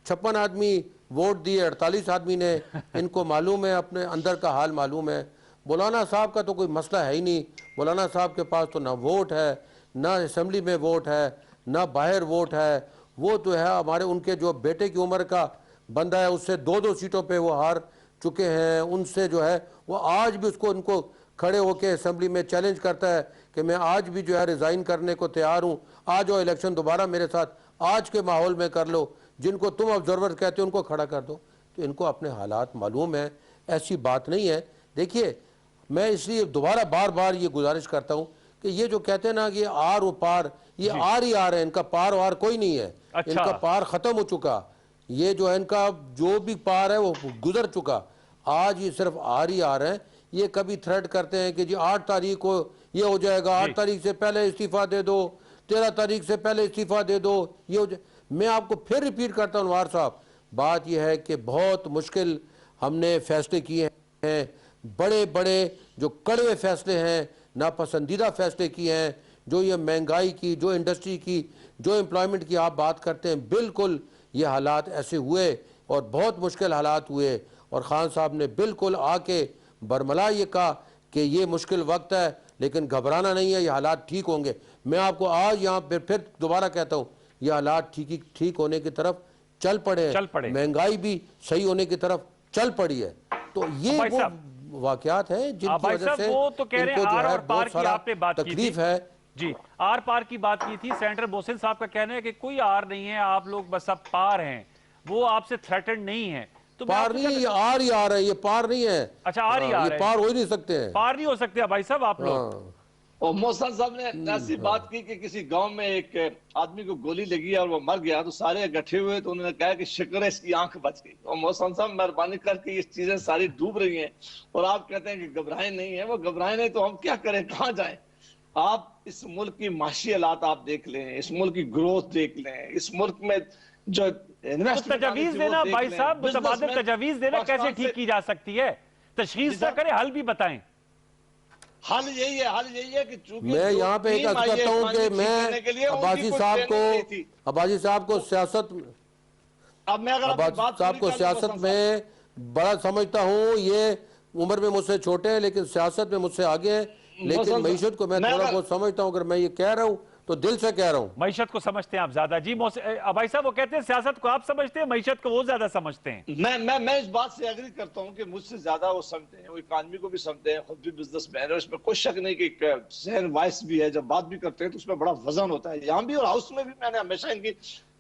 56 आदमी, वोट दिए 48 आदमी ने। इनको मालूम है, अपने अंदर का हाल मालूम है। मौलाना साहब का तो कोई मसला है ही नहीं। मौलाना साहब के पास तो ना वोट है, ना असेंबली में वोट है, ना बाहर वोट है। वो तो है हमारे उनके जो बेटे की उम्र का बंदा है, उससे 2-2 सीटों पे वो हार चुके हैं। उनसे जो है वो आज भी उसको उनको खड़े होकर असेंबली में चैलेंज करता है कि मैं आज भी जो है रिज़ाइन करने को तैयार हूँ, आ जाओ इलेक्शन दोबारा मेरे साथ आज के माहौल में कर लो, जिनको तुम ऑब्जर्वर कहते हो उनको खड़ा कर दो। तो इनको अपने हालात मालूम है, ऐसी बात नहीं है। देखिए, मैं इसलिए दोबारा बार बार ये गुजारिश करता हूँ कि ये जो कहते हैं ना कि आर व पार, ये आर ही आर है, इनका पार वार कोई नहीं है। अच्छा। इनका पार खत्म हो चुका। ये जो है इनका जो भी पार है वो गुजर चुका। आज ये सिर्फ आर ही आर है। ये कभी थ्रेट करते हैं कि जी 8 तारीख को ये हो जाएगा, 8 तारीख से पहले इस्तीफा दे दो, 13 तारीख से पहले इस्तीफा दे दो, ये हो जाए। मैं आपको फिर रिपीट करता हूँ अनवार साहब, बात यह है कि बहुत मुश्किल हमने फैसले किए हैं, बड़े बड़े जो कड़वे फैसले हैं, नापसंदीदा फैसले किए हैं। जो ये महंगाई की, जो इंडस्ट्री की, जो एम्प्लॉयमेंट की आप बात करते हैं, बिल्कुल ये हालात ऐसे हुए और बहुत मुश्किल हालात हुए। और ख़ान साहब ने बिल्कुल आके बरमला ये कहा कि ये मुश्किल वक्त है लेकिन घबराना नहीं है, ये हालात ठीक होंगे। मैं आपको आज यहाँ फिर दोबारा कहता हूँ, ये हालात ठीक होने की तरफ चल पड़े। महंगाई भी सही होने की तरफ चल पड़ी है। तो ये वो वाकयात है जिनकी वजह से वो तो कह रहे हैं आर और पार की आपने बात की तकलीफ है जी। आर पार की बात की थी। सेनेटर मोहसिन साहब का कहना है कि कोई आर नहीं है, आप लोग बस अब पार हैं, वो आपसे थ्रेटेंड नहीं है। तो पार नहीं, ये आर ही आर है, ये पार नहीं है। अच्छा, आर ही आर है, ये पार हो ही नहीं सकते हैं, पार नहीं हो सकते भाई साहब आप लोग। और मोहसिन साहब ने ऐसी बात की कि किसी गांव में एक आदमी को गोली लगी और वो मर गया, तो सारे इकट्ठे हुए तो उन्होंने कहा कि शुक्र है इसकी आंख बच गई। और मोहसिन साहब मेहरबानी करके ये चीजें सारी डूब रही हैं और आप कहते हैं कि घबराए नहीं है। वो घबराए नहीं तो हम क्या करें, कहाँ जाएं? आप इस मुल्क की माशी हालात आप देख लें, इस मुल्क की ग्रोथ देख लें, इस मुल्क में जो तजवीज देना भाई साहब, मुतबादिल तजवीज देना कैसे ठीक की जा सकती है, तशखीस ना करें, हल भी बताएं। हल यही है कि चूंकि मैं यहाँ पे एक अर्ज करता हूँ कि मैं अब्बासी साहब को सियासत, अब मैं अगर अब्बासी साहब को सियासत में बड़ा समझता हूँ। ये उम्र में मुझसे छोटे हैं लेकिन सियासत में मुझसे आगे हैं। लेकिन मईशत को मैं थोड़ा बहुत समझता हूँ। अगर मैं ये कह रहा हूँ तो दिल से कह रहा हूँ। मईशत को समझते हैं आप ज्यादा जी। भाई साहब वो कहते हैं सियासत को आप समझते हैं, मईशत को वो ज्यादा समझते हैं। मैं इस बात से एग्री करता हूं कि मुझसे ज्यादा वो समझते हैं, वो इकानमी को भी समझते हैं, खुद भी बिजनेसमैन है, उसमें कोई शक नहीं कि सहन वॉइस भी है, जब बात भी करते हैं तो उसमें बड़ा वजन होता है। यहाँ भी और हाउस में भी मैंने हमेशा इनकी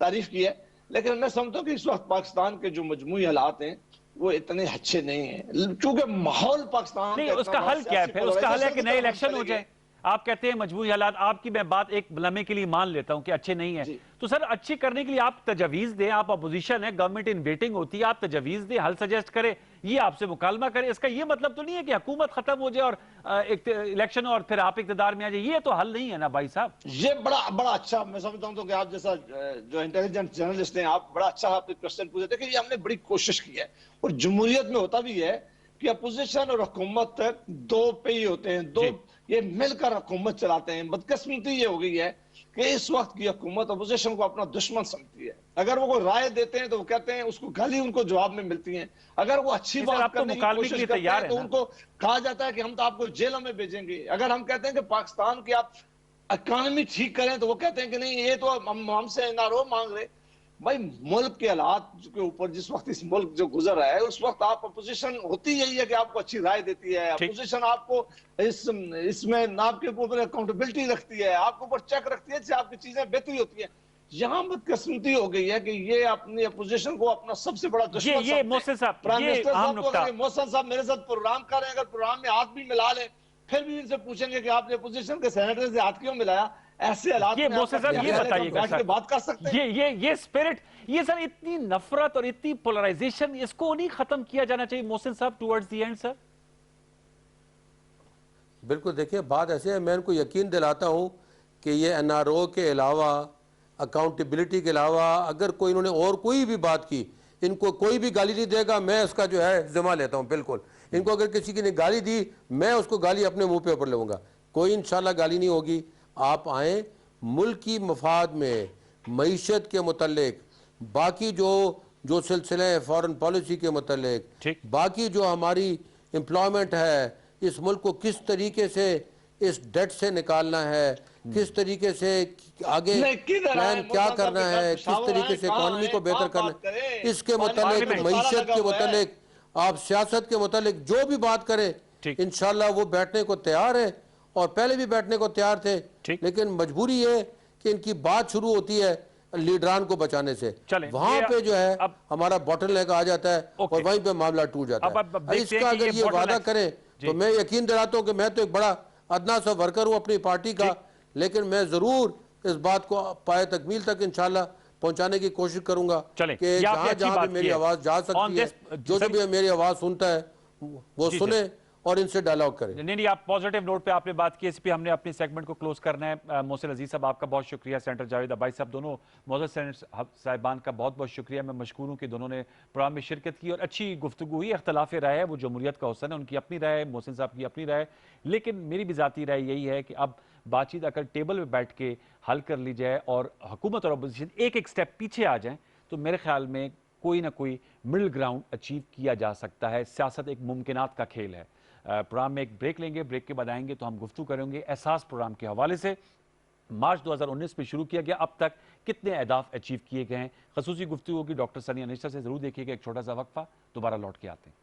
तारीफ की है, लेकिन मैं समझता हूँ कि इस वक्त पाकिस्तान के जो मजमूई हालात हैं वो इतने अच्छे नहीं है, क्योंकि माहौल पाकिस्तान नहीं, का उसका हल क्या है फिर? उसका हल है कि नए इलेक्शन हो जाए। आप कहते हैं मजबूरी हालात, आपकी मैं बात एक लम्हे के लिए मान लेता हूं कि अच्छे नहीं है, तो सर अच्छी करने के लिए आप तजवीज दें। आप अपोजिशन है, गवर्नमेंट इन वेटिंग होती है, आप तजवीज दें, हल सजेस्ट करें, ये आपसे मुकालमा करें। इसका ये मतलब तो नहीं है कि हुकूमत खत्म हो जाए और एक इलेक्शन और फिर आप इक़्तिदार में आ जाए। ये तो हल नहीं है ना भाई साहब। ये बड़ा अच्छा मैं समझता हूं, तो कि आप जैसा जो इंटेलिजेंट जर्नलिस्ट हैं, आप बड़ा अच्छा आपने क्वेश्चन पूछे थे कि ये हमने बड़ी कोशिश की है, और जमहूरियत में होता भी है कि अपोजिशन और हुकूमत दो पे ही होते हैं, दो ये मिलकर हुकूमत चलाते हैं। बदकिस्मती ये हो गई है कि इस वक्त की हुकूमत अपोजिशन को अपना दुश्मन समझती है। अगर वो कोई राय देते हैं तो वो कहते हैं उसको गाली उनको जवाब में मिलती है, अगर वो अच्छी बात करने की कोशिश करते हैं तो उनको कहा जाता है कि हम तो आपको जेलों में भेजेंगे। अगर हम कहते हैं कि पाकिस्तान की आप इकॉनमी ठीक करें तो वो कहते हैं कि नहीं, ये तो हमसे एनआरओ मांग रहे। भाई मुल्क के हालात के ऊपर जिस वक्त इस मुल्क जो गुजर रहा है, उस वक्त आप अपोजिशन होती यही है कि आपको अच्छी राय देती है, अपोजिशन आपको इसमें आपके ऊपर अकाउंटेबिलिटी रखती है, आपके ऊपर चेक रखती है, आपकी चीजें बेहतरी होती है। यहाँ बदकिस्मती हो गई है कि ये अपनी अपोजिशन को अपना सबसे बड़ा दुश्मन ये मोहसिन साहब, प्राइम मिनिस्टर साहब को, अगर मोहसिन साहब मेरे साथ प्रोग्राम कर रहे हैं, अगर प्रोग्राम में हाथ भी मिला ले फिर भी इनसे पूछेंगे कि आपने अपोजिशन के सेनेटर से हाथ क्यों मिलाया। ऐसे हालात ये मोहसिन साहब ये बताइएगा सर, बात कर सकते हैं। ये स्पिरिट, ये सर इतनी नफरत और इतनी पोलराइजेशन, इसको नहीं खत्म किया जाना चाहिए मोहसिन साहब टुवर्ड्स द एंड सर? बिल्कुल, देखिए बात ऐसे है, मैं इनको यकीन दिलाता हूँ कि ये एनआरओ के अलावा, अकाउंटेबिलिटी के अलावा अगर कोई इन्होंने और कोई भी बात की, इनको कोई भी गाली नहीं देगा, मैं इसका जो है जिम्मा लेता हूँ। बिल्कुल, इनको अगर किसी की ने गाली दी, मैं उसको गाली अपने मुंह पे ऊपर लूँगा, कोई इंशाल्लाह गाली नहीं होगी। आप आए, मुल्क की मफाद में मईशत के मुतल्लिक, बाकी जो सिलसिले हैं फॉरेन पॉलिसी के मुतल्लिक, बाकी जो हमारी एम्प्लॉयमेंट है, इस मुल्क को किस तरीके से इस डेट से निकालना है, किस तरीके से आगे प्लान क्या करना है, किस तरीके से इकॉनमी को बेहतर करना है, इसके मुतल्लिक, मईशत के मुतल्लिक, आप सियासत के मुतल्लिक जो भी बात करें, इंशाल्लाह वो बैठने को तैयार है, और पहले भी बैठने को तैयार थे। लेकिन मजबूरी है कि इनकी बात शुरू होती है लीडरान को बचाने से, वहां पे जो है हमारा बॉटलनेक आ जाता है और वहीं पे मामला टूट जाता है। इसका अगर ये वादा करें तो मैं यकीन दिलाता हूं कि मैं तो एक बड़ा अदना सा वर्कर हूं अपनी पार्टी का, लेकिन मैं जरूर इस बात को पाए तकमील तक इंशाल्लाह पहुंचाने की कोशिश करूंगा कि जहां जहां भी मेरी आवाज जा सकती है, जो भी मेरी आवाज सुनता है वो सुने और इनसे डायलॉग करें। नहीं, आप पॉजिटिव नोट पे आपने बात की, इस पे हमने अपने सेगमेंट को क्लोज करना है। मोहसिन अजीज साहब आपका बहुत शुक्रिया, सेनेटर जावेद अब्बासी साहब, दोनों मोअज़्ज़ज़ सेनेटर साहिबान का बहुत बहुत शुक्रिया। मैं मशकूर हूँ कि दोनों ने प्रोग्राम में शिरकत की और अच्छी गुफ्तगू हुई। इख्तलाफ राय है वो जमहूरियत का हुस्न है, उनकी अपनी राय है, मोहसिन साहब की अपनी राय, लेकिन मेरी भी ज़ाती राय यही है कि अब बातचीत अगर टेबल में बैठ के हल कर ली जाए और हुकूमत और अपोजिशन एक एक स्टेप पीछे आ जाए, तो मेरे ख्याल में कोई ना कोई मिडिल ग्राउंड अचीव किया जा सकता है। सियासत एक मुमकिनात का खेल है। प्रोग्राम में एक ब्रेक लेंगे, ब्रेक के बाद आएंगे तो हम गुफ्तगू करेंगे एहसास प्रोग्राम के हवाले से। मार्च 2019 में शुरू किया गया, अब तक कितने अहदाफ अचीव किए गए हैं। खसूसी गुफ्तगू की डॉक्टर सनी अनिशा से जरूर देखिएगा। एक छोटा सा वक्फा, दोबारा लौट के आते हैं।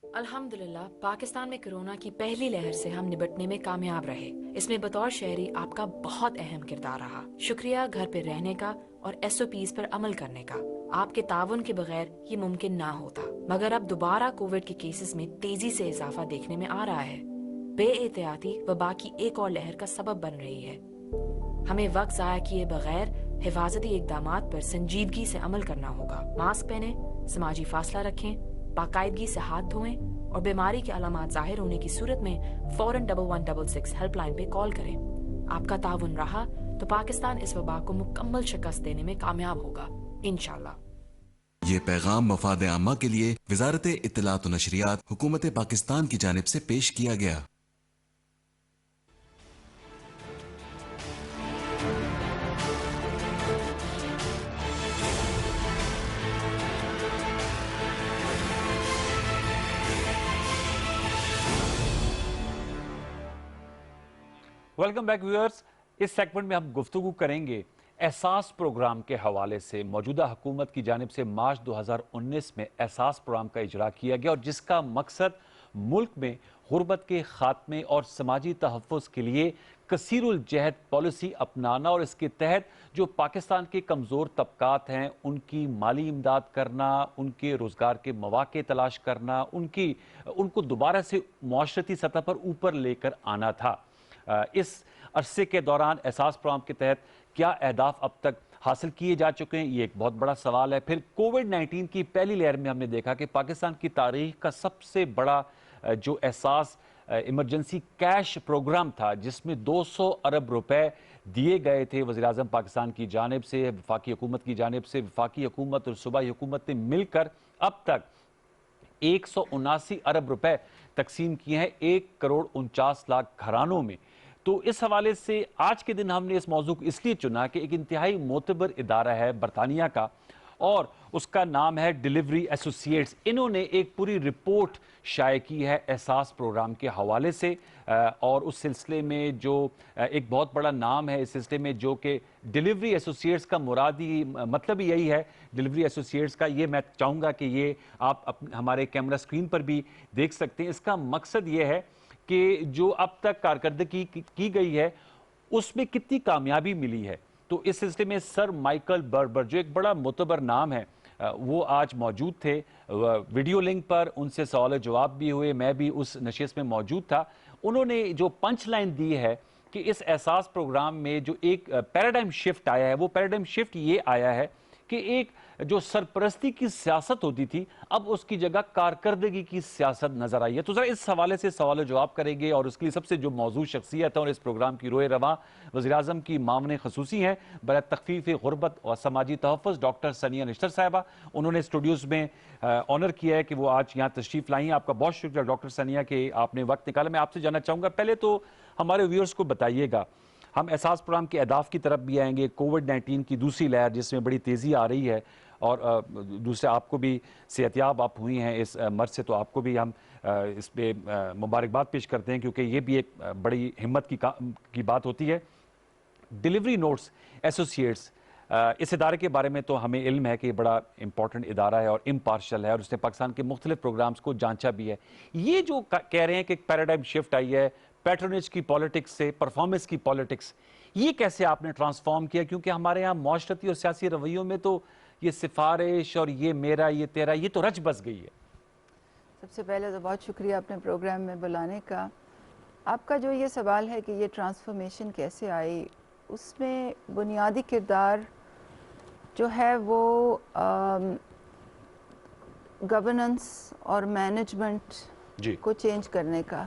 अल्हम्दुलिल्लाह पाकिस्तान में कोरोना की पहली लहर से हम निपटने में कामयाब रहे। इसमें बतौर शहरी आपका बहुत अहम किरदार रहा। शुक्रिया घर पे रहने का और SOPs पर अमल करने का। आपके ताउन के बगैर ये मुमकिन ना होता। मगर अब दोबारा कोविड के केसेस में तेजी से इजाफा देखने में आ रहा है। बेएहतियाती वबा की एक और लहर का सबब बन रही है। हमें वक्त ज़ाया किए बगैर हिफाजती इकदामात पर संजीदगी से अमल करना होगा। मास्क पहने, समाजी फासला रखें, बाकायदगी से हाथ धोएं और बीमारी के अलामात जाहिर होने की सूरत में फौरन 1166 हेल्पलाइन पे कॉल करें। आपका ताउन रहा तो पाकिस्तान इस वबा को मुकम्मल शिकस्त देने में कामयाब होगा इंशाल्लाह। ये पैगाम मफाद आमा के लिए वजारत इत्तलात व नशरियात हुकूमत पाकिस्तान की जानिब से पेश किया गया। Welcome back viewers. इस सेगमेंट में हम गुफ्तगू करेंगे एहसास प्रोग्राम के हवाले से। मौजूदा हुकूमत की जानिब से मार्च 2019 में एहसास प्रोग्राम का इजरा किया गया और जिसका मकसद मुल्क में गुर्बत के खात्मे और समाजी तहफ़्फ़ुज़ के लिए कसीरुल जहद पॉलिसी अपनाना और इसके तहत जो पाकिस्तान के कमज़ोर तबकात हैं उनकी माली इमदाद करना, उनके रोज़गार के मौक़े तलाश करना, उनको दोबारा से मुआशरती सतह पर ऊपर लेकर आना था। इस अरसे के दौरान एहसास प्रोग्राम के तहत क्या अहदाफ अब तक हासिल किए जा चुके हैं, ये एक बहुत बड़ा सवाल है। फिर कोविड-19 की पहली लहर में हमने देखा कि पाकिस्तान की तारीख का सबसे बड़ा जो एहसास इमरजेंसी कैश प्रोग्राम था, जिसमें 200 अरब रुपए दिए गए थे वज़ीर-ए-आज़म पाकिस्तान की जानिब से, वफाकी हुकूमत की जानिब से। वफाकी हुकूमत और सूबाई हुकूमत ने मिलकर अब तक 179 अरब रुपए तकसीम किए हैं 1,49,00,000 घरानों में। तो इस हवाले से आज के दिन हमने इस मौजू को इसलिए चुना कि एक इंतहाई मोतबर इदारा है बरतानिया का और उसका नाम है डिलीवरी एसोसिएट्स। इन्होंने एक पूरी रिपोर्ट शाये की है एहसास प्रोग्राम के हवाले से और उस सिलसिले में जो एक बहुत बड़ा नाम है इस सिलसिले में, जो कि डिलीवरी एसोसिएट्स का मुरादी मतलब यही है डिलीवरी एसोसिएट्स का। ये मैं चाहूँगा कि ये आप हमारे कैमरा स्क्रीन पर भी देख सकते हैं। इसका मकसद ये है कि जो अब तक कारकर्दगी की गई है उसमें कितनी कामयाबी मिली है। तो इस सिलसिले में सर माइकल बर्बर, जो एक बड़ा मोतबर नाम है, वो आज मौजूद थे वीडियो लिंक पर। उनसे सवाल जवाब भी हुए, मैं भी उस नशिस्त में मौजूद था। उन्होंने जो पंच लाइन दी है कि इस एहसास प्रोग्राम में जो एक पैराडाइम शिफ्ट आया है, वो पैराडाइम शिफ्ट ये आया है कि एक जो सरपरस्ती की सियासत होती थी, अब उसकी जगह कारकर्दगी की सियासत नजर आई है। तो जरा इस हवाले से सवाल जवाब करेंगे और उसके लिए सबसे जो मौजूद शख्सियत है और इस प्रोग्राम की रोए रवां वज़ीर-ए-आज़म की मामने खसूसी हैं बराए तख़फ़ीफ़ गुर्बत और समाजी तहफ़्फ़ुज़ डॉक्टर सनिया निश्तर साहिबा। उन्होंने स्टूडियोज़ में ऑनर किया है कि वो आज यहाँ तशरीफ़ लाई हैं। आपका बहुत शुक्रिया डॉक्टर सनिया कि आपने वक्त निकाला। मैं आपसे जानना चाहूँगा, पहले तो हमारे व्यूअर्स को बताइएगा, हम एहसास प्रोग्राम के अहदाफ की तरफ भी आएंगे। कोविड-19 की दूसरी लहर जिसमें बड़ी तेज़ी आ रही है और दूसरे आपको भी सेहतियाब आप हुई हैं इस मर्ज से, तो आपको भी हम इस पर मुबारकबाद पेश करते हैं क्योंकि ये भी एक बड़ी हिम्मत की बात होती है। डिलीवरी नोट्स एसोसिएट्स, इस इदारे के बारे में तो हमें इल्म है कि ये बड़ा इंपॉर्टेंट इदारा है और इम्पार्शल है और उसने पाकिस्तान के मुख्तलिफ प्रोग्राम्स को जांचा भी है। ये जो कह रहे हैं कि पैराडाइम शिफ्ट आई है पैट्रोनेज की पॉलिटिक्स से परफॉर्मेंस की पॉलिटिक्स, ये कैसे आपने ट्रांसफॉर्म किया? क्योंकि हमारे यहाँ माशरती और सियासी रवैयों में तो ये सिफारिश और ये मेरा ये तेरा ये तो रच बस गई है। सबसे पहले तो बहुत शुक्रिया अपने प्रोग्राम में बुलाने का। आपका जो ये सवाल है कि ये ट्रांसफॉर्मेशन कैसे आई, उसमें बुनियादी किरदार जो है वो गवर्नेंस और मैनेजमेंट को चेंज करने का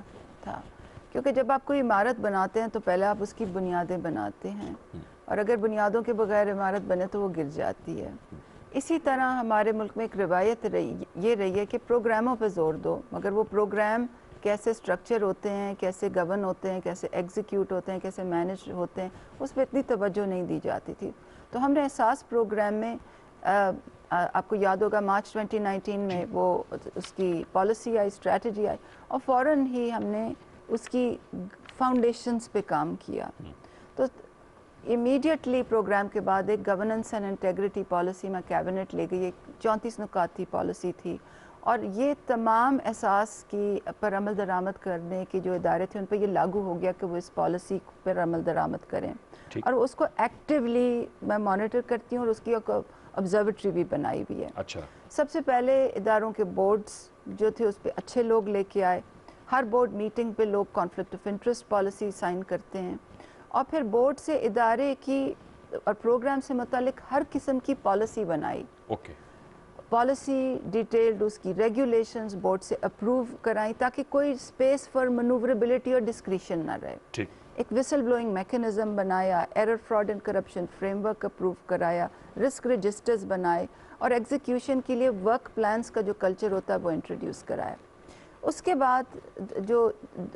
था। क्योंकि जब आप कोई इमारत बनाते हैं तो पहले आप उसकी बुनियादें बनाते हैं और अगर बुनियादों के बगैर इमारत बने तो वो गिर जाती है। इसी तरह हमारे मुल्क में एक रवायत ये रही है कि प्रोग्रामों पे जोर दो, मगर वो प्रोग्राम कैसे स्ट्रक्चर होते हैं, कैसे गवर्न होते हैं, कैसे एग्जीक्यूट होते हैं, कैसे मैनेज होते हैं, उस पर इतनी तवज्जो नहीं दी जाती थी। तो हमने एहसास प्रोग्राम में आपको याद होगा मार्च 2019 में वो उसकी पॉलिसी आई, स्ट्रैटेजी आई और फ़ौरन ही हमने उसकी फाउंडेशंस पे काम किया। तो इमीडिएटली प्रोग्राम के बाद एक गवर्नेंस एंड इंटेग्रिटी पॉलिसी में कैबिनेट ले गई, एक 34 नुकात की पॉलिसी थी और ये तमाम एहसास की पर अमल दरामद करने के जो इदारे थे उन पर ये लागू हो गया कि वो इस पॉलिसी पर अमल दरामद करें और उसको एक्टिवली मैं मॉनिटर करती हूँ और उसकी ऑब्जर्वेटरी भी बनाई हुई है। अच्छा। सबसे पहले इदारों के बोर्ड्स जो थे उस पर अच्छे लोग लेके आए। हर बोर्ड मीटिंग पे लोग conflict of interest policy sign करते हैं और फिर बोर्ड से इदारे की और प्रोग्राम से मुतालिक हर किस्म की पॉलिसी बनाई। ओके। पॉलिसी डिटेल्ड, उसकी रेगुलेशंस बोर्ड से अप्रूव कराई ताकि कोई स्पेस फॉर मनूवरेबिलिटी और डिस्क्रिशन ना रहे। ठीक। एक विसल ब्लोइंग मैकेनिज्म बनाया, error fraud and corruption framework approve कराया, रिस्क रजिस्टर्स बनाए और एग्जीक्यूशन के लिए वर्क प्लान्स का जो कल्चर होता है वो इंट्रोड्यूस कराया। उसके बाद जो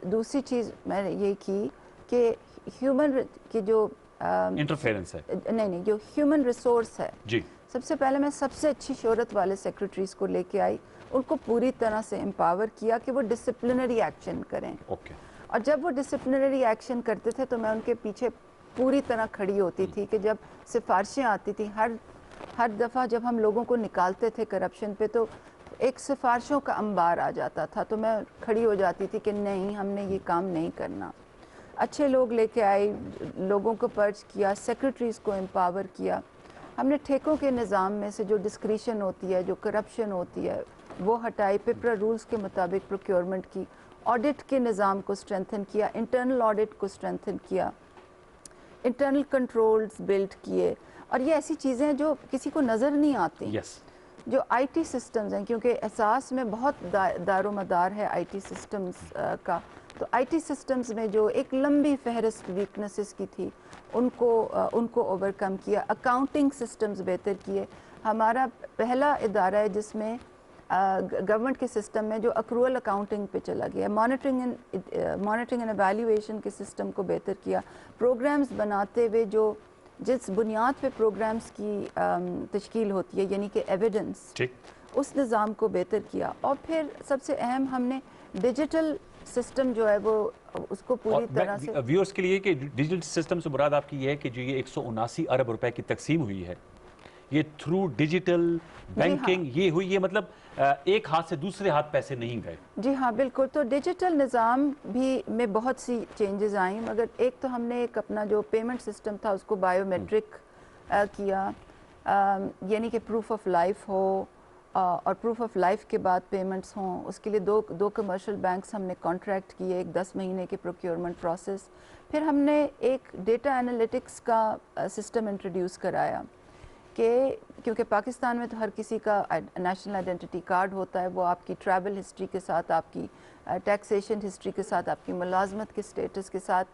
दूसरी चीज़ मैंने ये की कि ह्यूमन की जो इंटरफेरेंस है, नहीं जो ह्यूमन रिसोर्स है जी, सबसे पहले मैं सबसे अच्छी शोहरत वाले सेक्रेटरीज को लेके आई, उनको पूरी तरह से एम्पावर किया कि वो डिसिप्लिनरी एक्शन करें। ओके। और जब वो डिसिप्लिनरी एक्शन करते थे तो मैं उनके पीछे पूरी तरह खड़ी होती थी कि जब सिफारिशें आती थी, हर दफ़ा जब हम लोगों को निकालते थे करप्शन पे तो एक सिफारिशों का अंबार आ जाता था, तो मैं खड़ी हो जाती थी कि नहीं, हमने ये काम नहीं करना। अच्छे लोग लेके आए, लोगों को पर्च किया, सेक्रेटरीज़ को एम्पावर किया। हमने ठेकों के निज़ाम में से जो डिस्क्रिशन होती है, जो करप्शन होती है, वो हटाई। पिपरा रूल्स के मुताबिक प्रोक्योरमेंट की, ऑडिट के निज़ाम को स्ट्रेंथन किया, इंटरनल ऑडिट को स्ट्रेंथन किया, इंटरनल कंट्रोल्स बिल्ड किए। और ये ऐसी चीज़ें हैं जो किसी को नज़र नहीं आती। जो आईटी सिस्टम्स हैं, क्योंकि एहसास में बहुत दारोमदार है आईटी सिस्टम्स का, तो आईटी सिस्टम्स में जो एक लंबी फहरिस्त वीकनेसेस की थी उनको ओवरकम किया। अकाउंटिंग सिस्टम्स बेहतर किए। हमारा पहला इदारा है जिसमें गवर्नमेंट के सिस्टम में जो अक्रूअल अकाउंटिंग पे चला गया। मॉनिटरिंग एंड एवेल्यूएशन के सिस्टम को बेहतर किया। प्रोग्राम्स बनाते हुए जो जिस बुनियाद पे प्रोग्राम्स की तश्कील होती है, यानी कि एविडेंस, उस निज़ाम को बेहतर किया। और फिर सबसे अहम, हमने डिजिटल सिस्टम जो है वो उसको पूरी तरह से व्यूअर्स के लिए कि डिजिटल सिस्टम से मुराद आपकी ये है कि जो ये 179 अरब रुपए की तकसीम हुई है, ये थ्रू डिजिटल बैंकिंग ये हुई, ये मतलब एक हाथ से दूसरे हाथ पैसे नहीं गए। जी हाँ, बिल्कुल। तो डिजिटल निज़ाम भी में बहुत सी चेंजेस आई, मगर एक तो हमने एक अपना जो पेमेंट सिस्टम था उसको बायोमेट्रिक किया, यानी कि प्रूफ ऑफ लाइफ हो और प्रूफ ऑफ लाइफ के बाद पेमेंट्स हों। उसके लिए दो कमर्शियल बैंक्स हमने कॉन्ट्रैक्ट किए, एक 10 महीने के प्रोक्योरमेंट प्रोसेस। फिर हमने एक डेटा एनालिटिक्स का सिस्टम इंट्रोड्यूस कराया कि क्योंकि पाकिस्तान में तो हर किसी का नेशनल आइडेंटिटी कार्ड होता है, वो आपकी ट्रैवल हिस्ट्री के साथ, आपकी टैक्सेशन हिस्ट्री के साथ, आपकी मुलाजमत के स्टेटस के साथ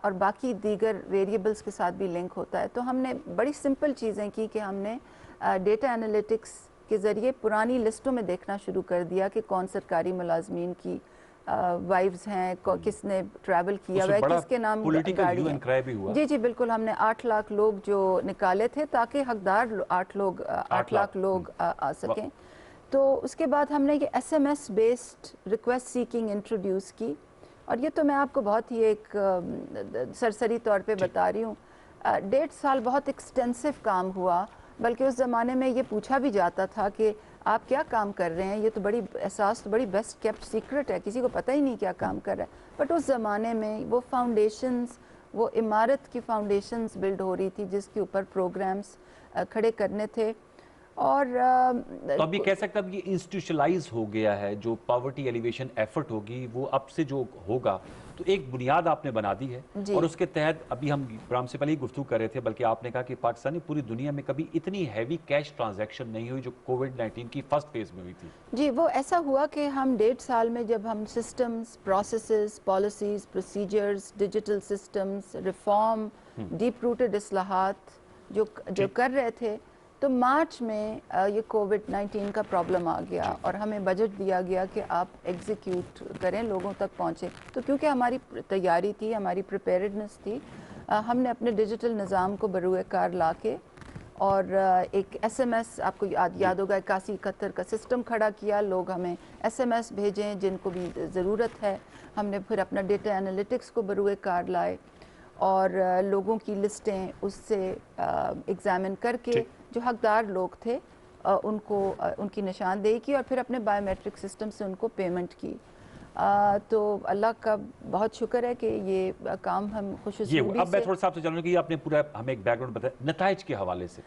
और बाकी दीगर वेरिएबल्स के साथ भी लिंक होता है। तो हमने बड़ी सिंपल चीज़ें की कि हमने डेटा एनालिटिक्स के ज़रिए पुरानी लिस्टों में देखना शुरू कर दिया कि कौन सरकारी मुलाजमीन की वाइफ्स हैं, किसने ट्रैवल किया हुआ है, किसके नाम गाड़ी है। जी जी बिल्कुल। हमने 8 लाख लोग जो निकाले थे ताकि हकदार 8 लाख लोग आ सकें। तो उसके बाद हमने ये SMS based request seeking introduce की, और ये तो मैं आपको बहुत ही एक सरसरी तौर पे बता रही हूँ। 1.5 साल बहुत एक्सटेंसिव काम हुआ, बल्कि उस ज़माने में ये पूछा भी जाता था कि आप क्या काम कर रहे हैं, ये तो बड़ी एहसास तो बड़ी बेस्ट केप्ट सीक्रेट है, किसी को पता ही नहीं क्या काम कर रहा है। बट उस ज़माने में वो फाउंडेशंस, वो इमारत की फाउंडेशंस बिल्ड हो रही थी जिसके ऊपर प्रोग्राम्स खड़े करने थे। और तो अभी कह सकते हैं ये इंस्टीट्यूशनलाइज हो गया है। जो पॉवर्टी एलिवेशन एफर्ट होगी वो अब से जो होगा, तो एक बुनियाद आपने बना दी है। और उसके तहत अभी हम प्रोग्राम से पहले ही गुफ्तगू कर रहे थे, बल्कि आपने कहा कि पाकिस्तानी पूरी दुनिया में कभी इतनी हैवी कैश ट्रांजैक्शन नहीं हुई जो कोविड-19 की फर्स्ट फेज में हुई थी। जी, वो ऐसा हुआ कि हम 1.5 साल में जब हम systems, processes, policies, procedures, digital systems, reform, deep rooted इस्लाहात जो कर रहे थे, तो मार्च में ये कोविड-19 का प्रॉब्लम आ गया और हमें बजट दिया गया कि आप एग्जीक्यूट करें, लोगों तक पहुँचे। तो क्योंकि हमारी तैयारी थी, हमारी प्रिपेयर्डनेस थी, हमने अपने डिजिटल निज़ाम को बरूए कार ला के और एक SMS, आपको याद होगा 81-71 का सिस्टम खड़ा किया। लोग हमें SMS भेजें जिनको भी ज़रूरत है। हमने फिर अपना डेटा एनालिटिक्स को बरूए कार लाए और लोगों की लिस्टें उससे एग्ज़ामिन करके जो हकदार लोग थे उनको उनकी निशानदेही की और फिर अपने बायोमेट्रिक सिस्टम से उनको पेमेंट की। तो अल्लाह का बहुत शुक्र है कि ये काम हम खुशूसी अब मैं थोड़ा सा आपसे जानूंगा कि आपने पूरा हमें एक बैकग्राउंड बताया नताइज के हवाले से।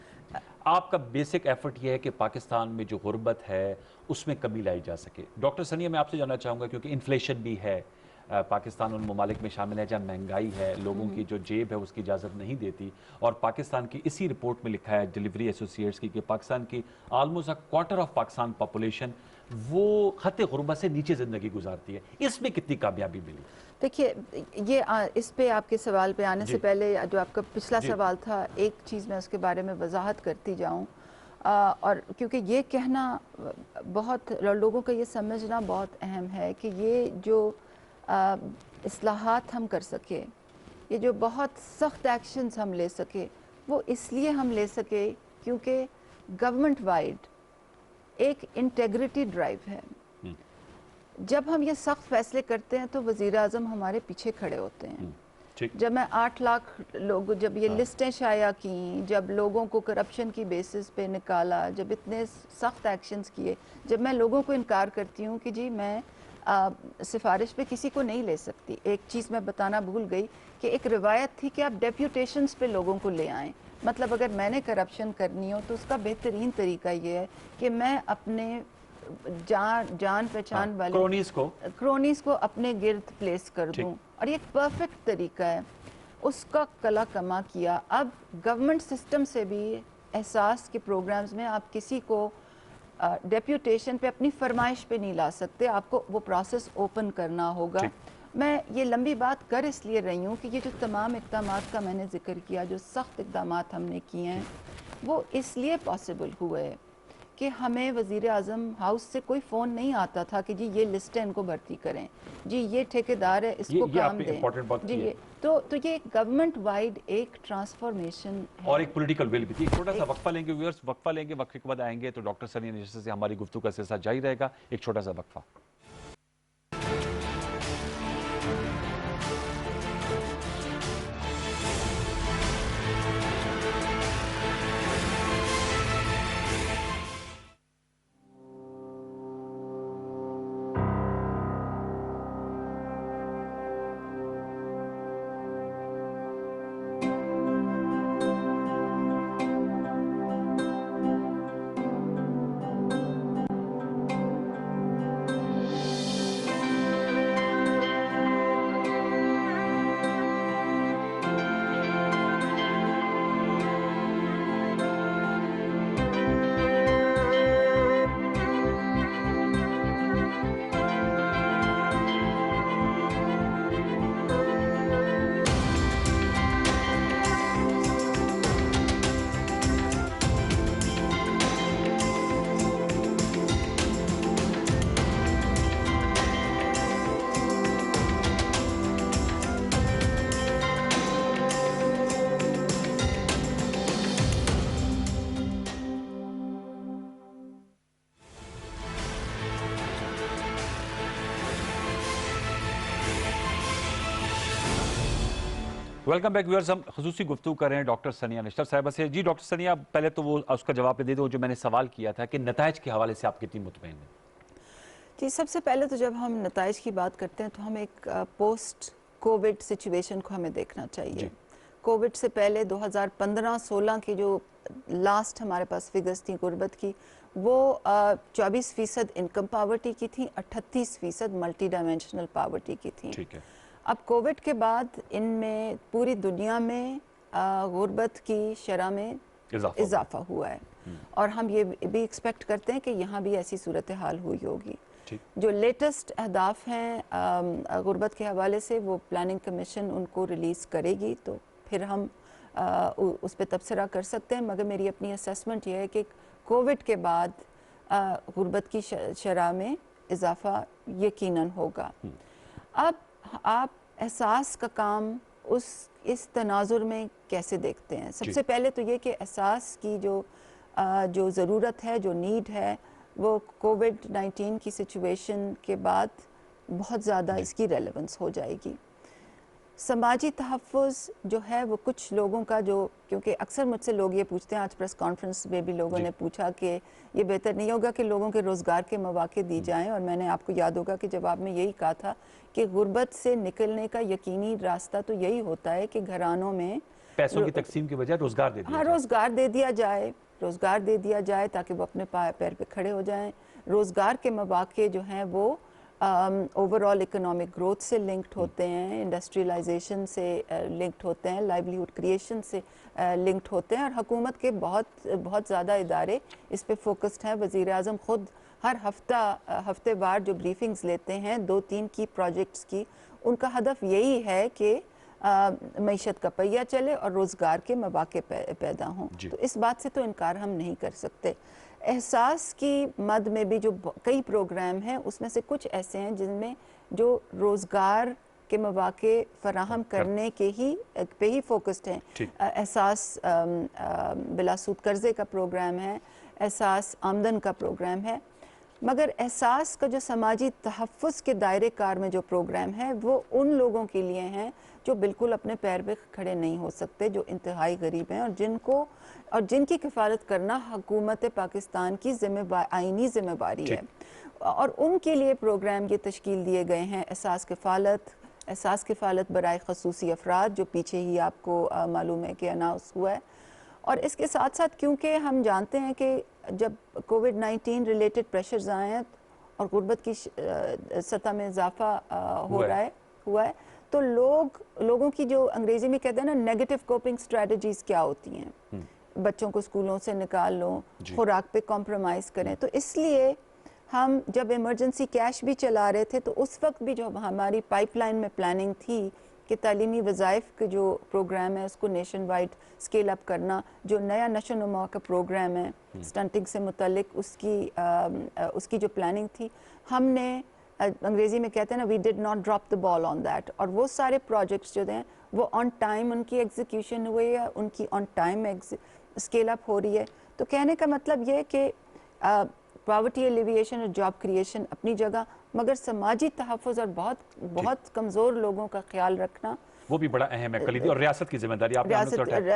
आपका बेसिक एफर्ट ये है कि पाकिस्तान में जो गुर्बत है उसमें कमी लाई जा सके। डॉक्टर सनिया, मैं आपसे जानना चाहूँगा क्योंकि इन्फ्लेशन भी है, पाकिस्तान उन ममालिक में शामिल है जहाँ महंगाई है, लोगों की जो जेब है उसकी इजाज़त नहीं देती। और पाकिस्तान की इसी रिपोर्ट में लिखा है डिलीवरी एसोसिएट्स की कि पाकिस्तान की almost quarter of Pakistan population वो खत्ते गुर्बत से नीचे ज़िंदगी गुजारती है। इसमें कितनी कामयाबी मिली? देखिए, ये इस पे आपके सवाल पे आने से पहले जो आपका पिछला सवाल था, एक चीज़ मैं उसके बारे में वजाहत करती जाऊँ। और क्योंकि ये कहना बहुत, लोगों का ये समझना बहुत अहम है कि ये जो इस्लाहात हम कर सके, ये जो बहुत सख्त एक्शंस हम ले सके, वो इसलिए हम ले सके क्योंकि गवर्नमेंट वाइड एक इंटेग्रिटी ड्राइव है। जब हम ये सख्त फैसले करते हैं तो वज़ीर आज़म हमारे पीछे खड़े होते हैं। जब मैं 8 लाख लोग, जब ये लिस्टें शाया की, जब लोगों को करप्शन की बेसिस पे निकाला, जब इतने सख्त एक्शंस किए, जब मैं लोगों को इनकार करती हूँ कि जी मैं सिफारिश पे किसी को नहीं ले सकती। एक चीज़ मैं बताना भूल गई कि एक रिवायत थी कि आप डेप्यूटेशंस पे लोगों को ले आएँ। मतलब अगर मैंने करप्शन करनी हो तो उसका बेहतरीन तरीका ये है कि मैं अपने जान पहचान वाले क्रोनीज को अपने गिर्द प्लेस कर दूं, और ये एक परफेक्ट तरीका है। उसका कला कमा किया। अब गवर्नमेंट सिस्टम से भी एहसास के प्रोग्राम्स में आप किसी को डेप्यूटेशन पे अपनी फरमाइश पे नहीं ला सकते, आपको वो प्रोसेस ओपन करना होगा। मैं ये लंबी बात कर इसलिए रही हूँ कि ये जो तमाम इक़दामात का मैंने जिक्र किया, जो सख्त इक़दामात हमने किए हैं, वो इसलिए पॉसिबल हुए कि हमें वज़ीर आज़म हाउस से कोई फ़ोन नहीं आता था कि जी ये लिस्टें इनको भर्ती करें, जी ये ठेकेदार है इसको काम दें, जी ये तो ये गवर्नमेंट वाइड एक ट्रांसफॉर्मेशन है और एक पॉलिटिकल विल भी थी। एक छोटा सा वक्फा लेंगे व्यूअर्स, वक्फा लेंगे, वक्फे के बाद आएंगे तो डॉक्टर सनिया निश्चित से हमारी गुफ्तगू का सिलसिला जारी रहेगा। एक छोटा सा वक्फा। Welcome back viewers. हम खुसूसी गुफ्तगू कर रहे हैं डॉक्टर सनिया निश्तर साहिबा से। जी डॉक्टर सनिया, पहले तो वो उसका जवाब दे दो जो मैंने सवाल किया था कि नताइज के हवाले से आप कितनी मुतमईन हैं? जी, सबसे पहले तो जब हम नताइज की बात करते हैं तो हम एक पोस्ट कोविड सिचुएशन को हमें देखना चाहिए। कोविड से पहले 2015-16 की जो लास्ट हमारे पास फिगर्स थी गुर्बत की, वो 24% इनकम पावर्टी की थी, 38% मल्टी डायमेंशनल पावर्टी की थी। ठीक है। अब कोविड के बाद इनमें पूरी दुनिया में गुर्बत की शरह में इजाफा हुआ है, और हम ये भी एक्सपेक्ट करते हैं कि यहाँ भी ऐसी सूरत हाल हुई होगी। जो लेटेस्ट अहदाफ हैं गुर्बत के हवाले से, वो प्लानिंग कमीशन उनको रिलीज़ करेगी, तो फिर हम उस पर तबसरा कर सकते हैं। मगर मेरी अपनी असेसमेंट ये है कि कोविड के बाद गुर्बत की शरह में इजाफा यकीनन होगा। अब आप एहसास का काम इस तनाजुर में कैसे देखते हैं? सबसे पहले तो ये कि एहसास की जो ज़रूरत है, जो नीड है, वो कोविड-19 की सिचुएशन के बाद बहुत ज़्यादा इसकी रेलेवेंस हो जाएगी। समाजी तहफ़्फ़ुज़ जो है वो कुछ लोगों का, जो क्योंकि अक्सर मुझसे लोग ये पूछते हैं, आज प्रेस कॉन्फ्रेंस में भी लोगों ने पूछा कि ये बेहतर नहीं होगा कि लोगों के रोज़गार के मौक़े दी जाएं, और मैंने आपको याद होगा कि जवाब में यही कहा था कि गुर्बत से निकलने का यकीनी रास्ता तो यही होता है कि घरानों में पैसों की तकसीम के बजाय रोज़गार दे दिया जाए। रोज़गार दे दिया जाए, रोज़गार दे दिया जाए ताकि वो अपने पैर पे खड़े हो जाएं। रोज़गार के मौक़े जो हैं वो ओवरऑल इकोनॉमिक ग्रोथ से लिंक्ड होते हैं, इंडस्ट्रियलाइजेशन से लिंक्ड होते हैं, लाइवलीहुड क्रिएशन से लिंक्ड होते हैं, और हुकूमत के बहुत ज़्यादा इदारे इस पे फोकस्ड हैं। वज़ीर आज़म ख़ुद हर हफ्तेवार जो ब्रीफिंग्स लेते हैं 2-3 की प्रोजेक्ट्स की, उनका हदफ यही है कि मईशत का पहिया चले और रोज़गार के मौक़े पैदा हों। तो इस बात से तो इनकार हम नहीं कर सकते। एहसास की मद में भी जो कई प्रोग्राम हैं, उसमें से कुछ ऐसे हैं जिनमें जो रोज़गार के मौक़े फराहम करने के पे ही फोकस्ड हैं। एहसास बिलासूद कर्ज़े का प्रोग्राम है, एहसास आमदन का प्रोग्राम है। मगर एहसास का जो समाजी तहफ़्फ़ुज़ के दायरे कार में जो प्रोग्राम है वो उन लोगों के लिए हैं जो बिल्कुल अपने पैर पे खड़े नहीं हो सकते, जो इंतहाई गरीब हैं और जिनकी किफ़ालत करना हुकूमत पाकिस्तान की आइनी ज़िम्मेवारी है। और उनके लिए प्रोग्राम ये तश्कील दिए गए हैं। एहसास किफ़ालत बराए ख़ुसूसी अफराद, जो पीछे ही आपको मालूम है कि अनाउंस हुआ है। और इसके साथ साथ क्योंकि हम जानते हैं कि जब कोविड-19 रिलेटेड प्रेशर्स आए हैं और गुर्बत की सतह में इजाफा हुआ है, तो लोगों की जो अंग्रेजी में कहते हैं ना नेगेटिव कोपिंग स्ट्रेटजीज क्या होती हैं, बच्चों को स्कूलों से निकाल लो, खुराक पे कॉम्प्रोमाइज़ करें। तो इसलिए हम जब इमरजेंसी कैश भी चला रहे थे तो उस वक्त भी जो हमारी पाइपलाइन में प्लानिंग थी कि तालीमी वज़ाइफ के जो प्रोग्राम है उसको नेशन वाइड स्केल अप करना, जो नया नशो नुमा का प्रोग्राम है स्टंटिंग से मुतल्लिक, उसकी जो प्लानिंग थी, हमने अंग्रेज़ी में कहते हैं ना we did not drop the ball on that. और वो सारे प्रोजेक्ट्स जो हैं वो ऑन टाइम उनकी एग्जीक्यूशन हुई है, उनकी ऑन टाइम स्केल अप हो रही है। तो कहने का मतलब ये है कि पॉवर्टी एलिविएशन और जॉब क्रिएशन अपनी जगह, मगर समाजी तहफ़्फ़ुज़ और बहुत कमज़ोर लोगों का ख्याल रखना वो भी बड़ा अहम है कलीदी, और रियासत की जिम्मेदारी आपने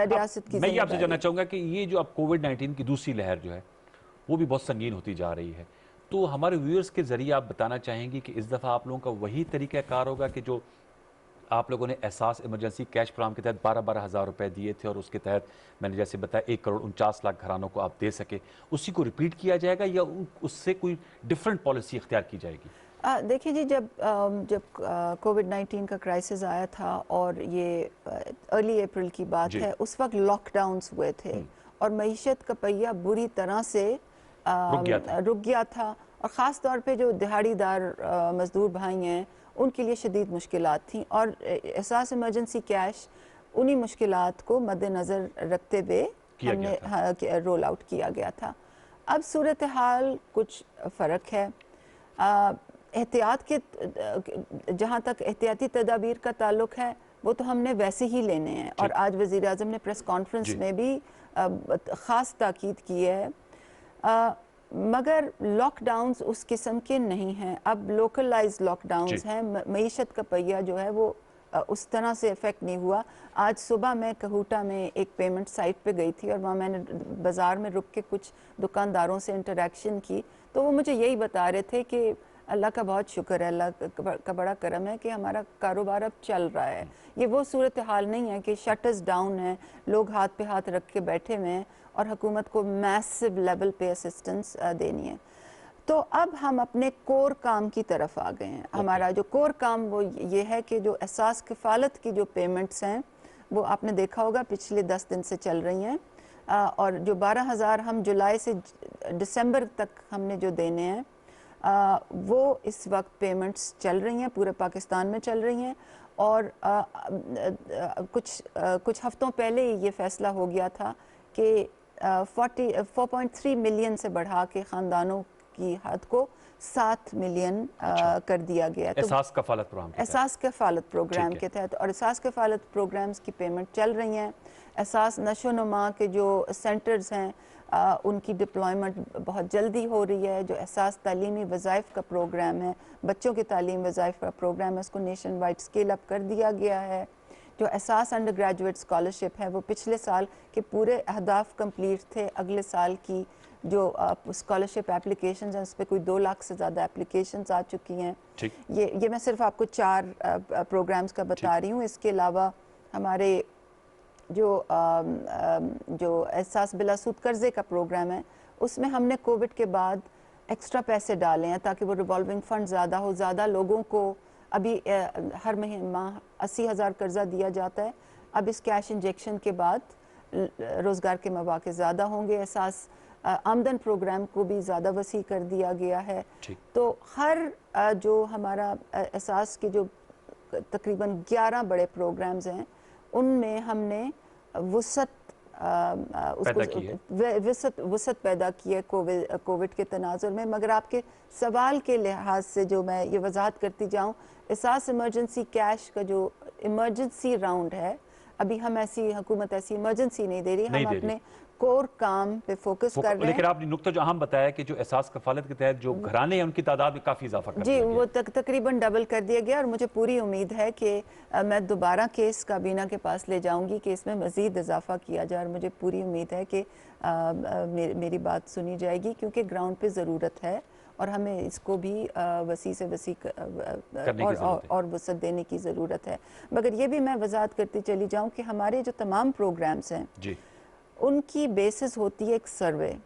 रियासत की। मैं ये आपसे जानना चाहूँगा कि ये जो अब कोविड-19 की दूसरी लहर जो है वो भी बहुत संगीन होती जा रही है, तो हमारे व्यूअर्स के जरिए आप बताना चाहेंगे कि इस दफ़ा आप लोगों का वही तरीक़ाकार होगा कि जो आप लोगों ने एहसास इमरजेंसी कैश प्रोग्राम के तहत 12-12 हज़ार रुपए दिए थे और उसके तहत मैंने जैसे बताया 1 करोड़ 49 लाख घरानों को आप दे सके, उसी को रिपीट किया जाएगा या उससे कोई डिफरेंट पॉलिसी इख्तियार की जाएगी? देखिए जी, जब कोविड-19 का क्राइसिस आया था और ये अर्ली अप्रैल की बात है, उस वक्त लॉकडाउन्स हुए थे और मईशत का पहिया बुरी तरह से रुक गया था और ख़ास तौर पे जो दिहाड़ीदार मजदूर भाई हैं उनके लिए शदीद मुश्किलात थी और एहसास इमरजेंसी कैश उन्हीं मुश्किलात को मद्देनज़र रखते हुए हमने रोल आउट किया गया था। अब सूरत हाल कुछ फ़र्क है। एहतियात के जहाँ तक एहतियाती तदाबीर का ताल्लुक है वो तो हमने वैसे ही लेने हैं और आज वज़ीर आज़म ने प्रेस कॉन्फ्रेंस में भी ख़ास ताकीद की है, मगर लॉकडाउन्स उस किस्म के नहीं हैं। अब लोकलाइज लॉकडाउन्स हैं। मईशत का पहिया जो है वो उस तरह से इफ़ेक्ट नहीं हुआ। आज सुबह मैं कहूटा में एक पेमेंट साइट पे गई थी और वहाँ मैंने बाज़ार में रुक के कुछ दुकानदारों से इंटरेक्शन की, तो वो मुझे यही बता रहे थे कि अल्लाह का बहुत शुक्र है, अल्लाह का बड़ा करम है कि हमारा कारोबार अब चल रहा है। ये वो सूरत हाल नहीं है कि शटर्स डाउन है, लोग हाथ पे हाथ रख के बैठे हुए हैं और हुकूमत को मैसिव लेवल पे असिस्टेंस देनी है। तो अब हम अपने कोर काम की तरफ आ गए हैं। हमारा जो कोर काम वो ये है कि जो एहसास किफ़ालत की जो पेमेंट्स हैं वो आपने देखा होगा पिछले 10 दिन से चल रही हैं और जो 12,000 हम जुलाई से दिसंबर तक हमने जो देने हैं वो इस वक्त पेमेंट्स चल रही हैं, पूरे पाकिस्तान में चल रही हैं। और कुछ हफ्तों पहले ये फ़ैसला हो गया था कि 4.3 मिलियन से बढ़ा के ख़ानदानों की हद को 7 मिलियन कर दिया गया। एहसास कफ़ालत प्रोग्राम एहसास कफ़ालत प्रोग्राम के तहत और एहसास कफ़ालत प्रोग्राम्स की पेमेंट चल रही हैं। एहसास नशो नुमा के जो सेंटर्स हैं उनकी डिप्लॉयमेंट बहुत जल्दी हो रही है। जो एहसास तालीमी वज़ाइफ का प्रोग्राम है, बच्चों के तालीम वज़ाइफ का प्रोग्राम है, उसको नेशन वाइड स्केल अप कर दिया गया है। जो एहसास अंडर ग्रेजुएट स्कॉलरशिप है वो पिछले साल के पूरे अहदाफ कंप्लीट थे, अगले साल की जो स्कॉलरशिप एप्लीकेशंस हैं उस पर कोई 2 लाख से ज़्यादा एप्लीकेशंस आ चुकी हैं। ये मैं सिर्फ आपको 4 प्रोग्राम्स का बता रही हूँ। इसके अलावा हमारे जो एहसास बिलासूद कर्ज़े का प्रोग्राम है उसमें हमने कोविड के बाद एक्स्ट्रा पैसे डाले हैं ताकि वो रिवॉल्विंग फ़ंड ज़्यादा हो, ज़्यादा लोगों को। अभी हर माह 80,000 कर्ज़ा दिया जाता है। अब इस कैश इंजेक्शन के बाद रोज़गार के मौक़े ज़्यादा होंगे। एहसास आमदन प्रोग्राम को भी ज़्यादा वसी कर दिया गया है। तो हर जो हमारा एहसास के जो तकरीबन 11 बड़े प्रोग्राम्स हैं उनमें हमने वसत पैदा की है कोविड के तनाजुर में। मगर आपके सवाल के लिहाज से जो मैं ये वजाहत करती जाऊँ, एहसास इमरजेंसी कैश का जो इमरजेंसी राउंड है, अभी हम हुकूमत ऐसी इमरजेंसी नहीं दे रही। हम अपने कोर काम पे फोकस कर रहे लेकिन हैं। आपने नुक्ता जो अहम बताया कि जो एहसास कफालत के तहत जो घराने हैं उनकी तादाद में काफी इजाफा कर जी, दिया गया। वो तकरीबन डबल कर दिया गया और मुझे पूरी उम्मीद है कि मैं दोबारा केस काबीना के पास ले जाऊंगी कि इसमें मज़ीद इजाफा किया जाए और मुझे पूरी उम्मीद है कि मेरी बात सुनी जाएगी, क्योंकि ग्राउंड पे ज़रूरत है और हमें इसको भी वसी से वसी और वसअत देने की ज़रूरत है। मगर ये भी मैं वजाहत करती चली जाऊँ कि हमारे जो तमाम प्रोग्राम्स हैं जी, उनकी बेसिस होती है एक सर्वे,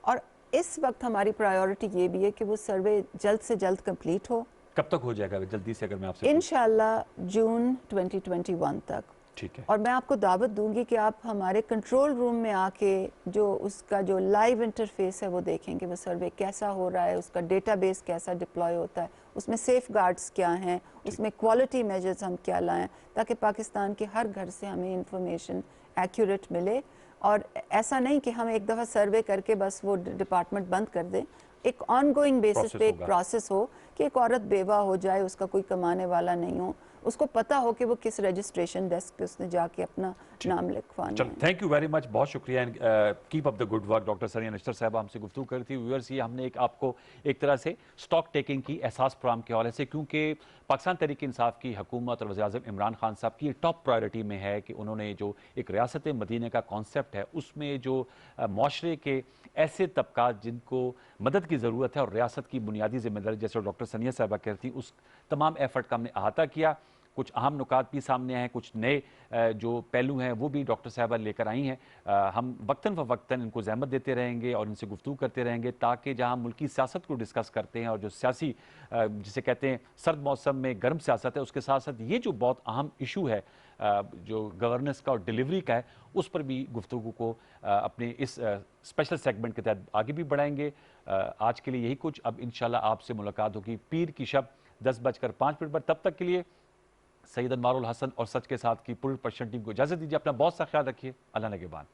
और इस वक्त हमारी प्रायोरिटी ये भी है कि वो सर्वे जल्द से जल्द कंप्लीट हो। कब तक हो जाएगा जल्दी से, अगर मैं आपसे इंशाल्लाह जून 2021 तक। ठीक है। और मैं आपको दावत दूंगी कि आप हमारे कंट्रोल रूम में आके जो उसका जो लाइव इंटरफेस है वो देखेंगे, वो सर्वे कैसा हो रहा है, उसका डेटाबेस कैसा डिप्लॉय होता है, उसमें सेफ गार्ड्स क्या हैं, उसमें क्वालिटी मेजर्स हम क्या लाएं, ताकि पाकिस्तान के हर घर से हमें इंफॉर्मेशन एक्यूरेट मिले। और ऐसा नहीं कि हम एक दफ़ा सर्वे करके बस वो डिपार्टमेंट बंद कर दें। एक ऑनगोइंग बेसिस पे एक प्रोसेस हो कि एक औरत बेवा हो जाए, उसका कोई कमाने वाला नहीं हो, उसको पता हो कि वो किस रजिस्ट्रेशन डेस्क पे उसने जाके अपना नाम लिखवाना है। थैंक यू वेरी मच, बहुत शुक्रिया and keep up the good work. Doctor सनिया नश्तर साहब हमसे गुफ्तगू करी थी। व्यूअर्स, ये हमने आपको एक तरह से स्टॉक टेकिंग की एहसास प्रोग्राम के हवाले से, क्योंकि पाकिस्तान तहरीक इंसाफ की हुकूमत और वज़ीर-ए-आज़म इमरान खान साहब की टॉप प्रायोरिटी में है कि उन्होंने जो एक रियासत मदीने का कॉन्सेप्ट है उसमें जो माशरे के ऐसे तबकात जिनको मदद की ज़रूरत है और रियासत की बुनियादी जिम्मेदारी, जैसे डॉक्टर सनिया साहबा कहती, उस तमाम एफर्ट का हमने अहाता किया। कुछ अहम नुकात भी सामने आए, कुछ नए जो पहलू हैं वो भी डॉक्टर साहबा लेकर आई हैं। हम वक्तन फ़वक्तन इनको ज़हमत देते रहेंगे और इनसे गुफ्तगू करते रहेंगे, ताकि जहां मुल्की सियासत को डिस्कस करते हैं और जो सियासी जिसे कहते हैं सर्द मौसम में गर्म सियासत है, उसके साथ साथ ये जो बहुत अहम इशू है जो गवर्नेंस का और डिलीवरी का है, उस पर भी गुफ्तगू को अपने इस स्पेशल सेगमेंट के तहत आगे भी बढ़ाएंगे। आज के लिए यही कुछ। अब इंशाल्लाह आपसे मुलाकात होगी पीर की शब 10:05 पर। तब तक के लिए सैयद अनवारुल हसन और सच के साथ की पूरी पर्सनल टीम को इजाजत दीजिए। अपना बहुत सा ख्याल रखिए। अल्लाह निगहबान।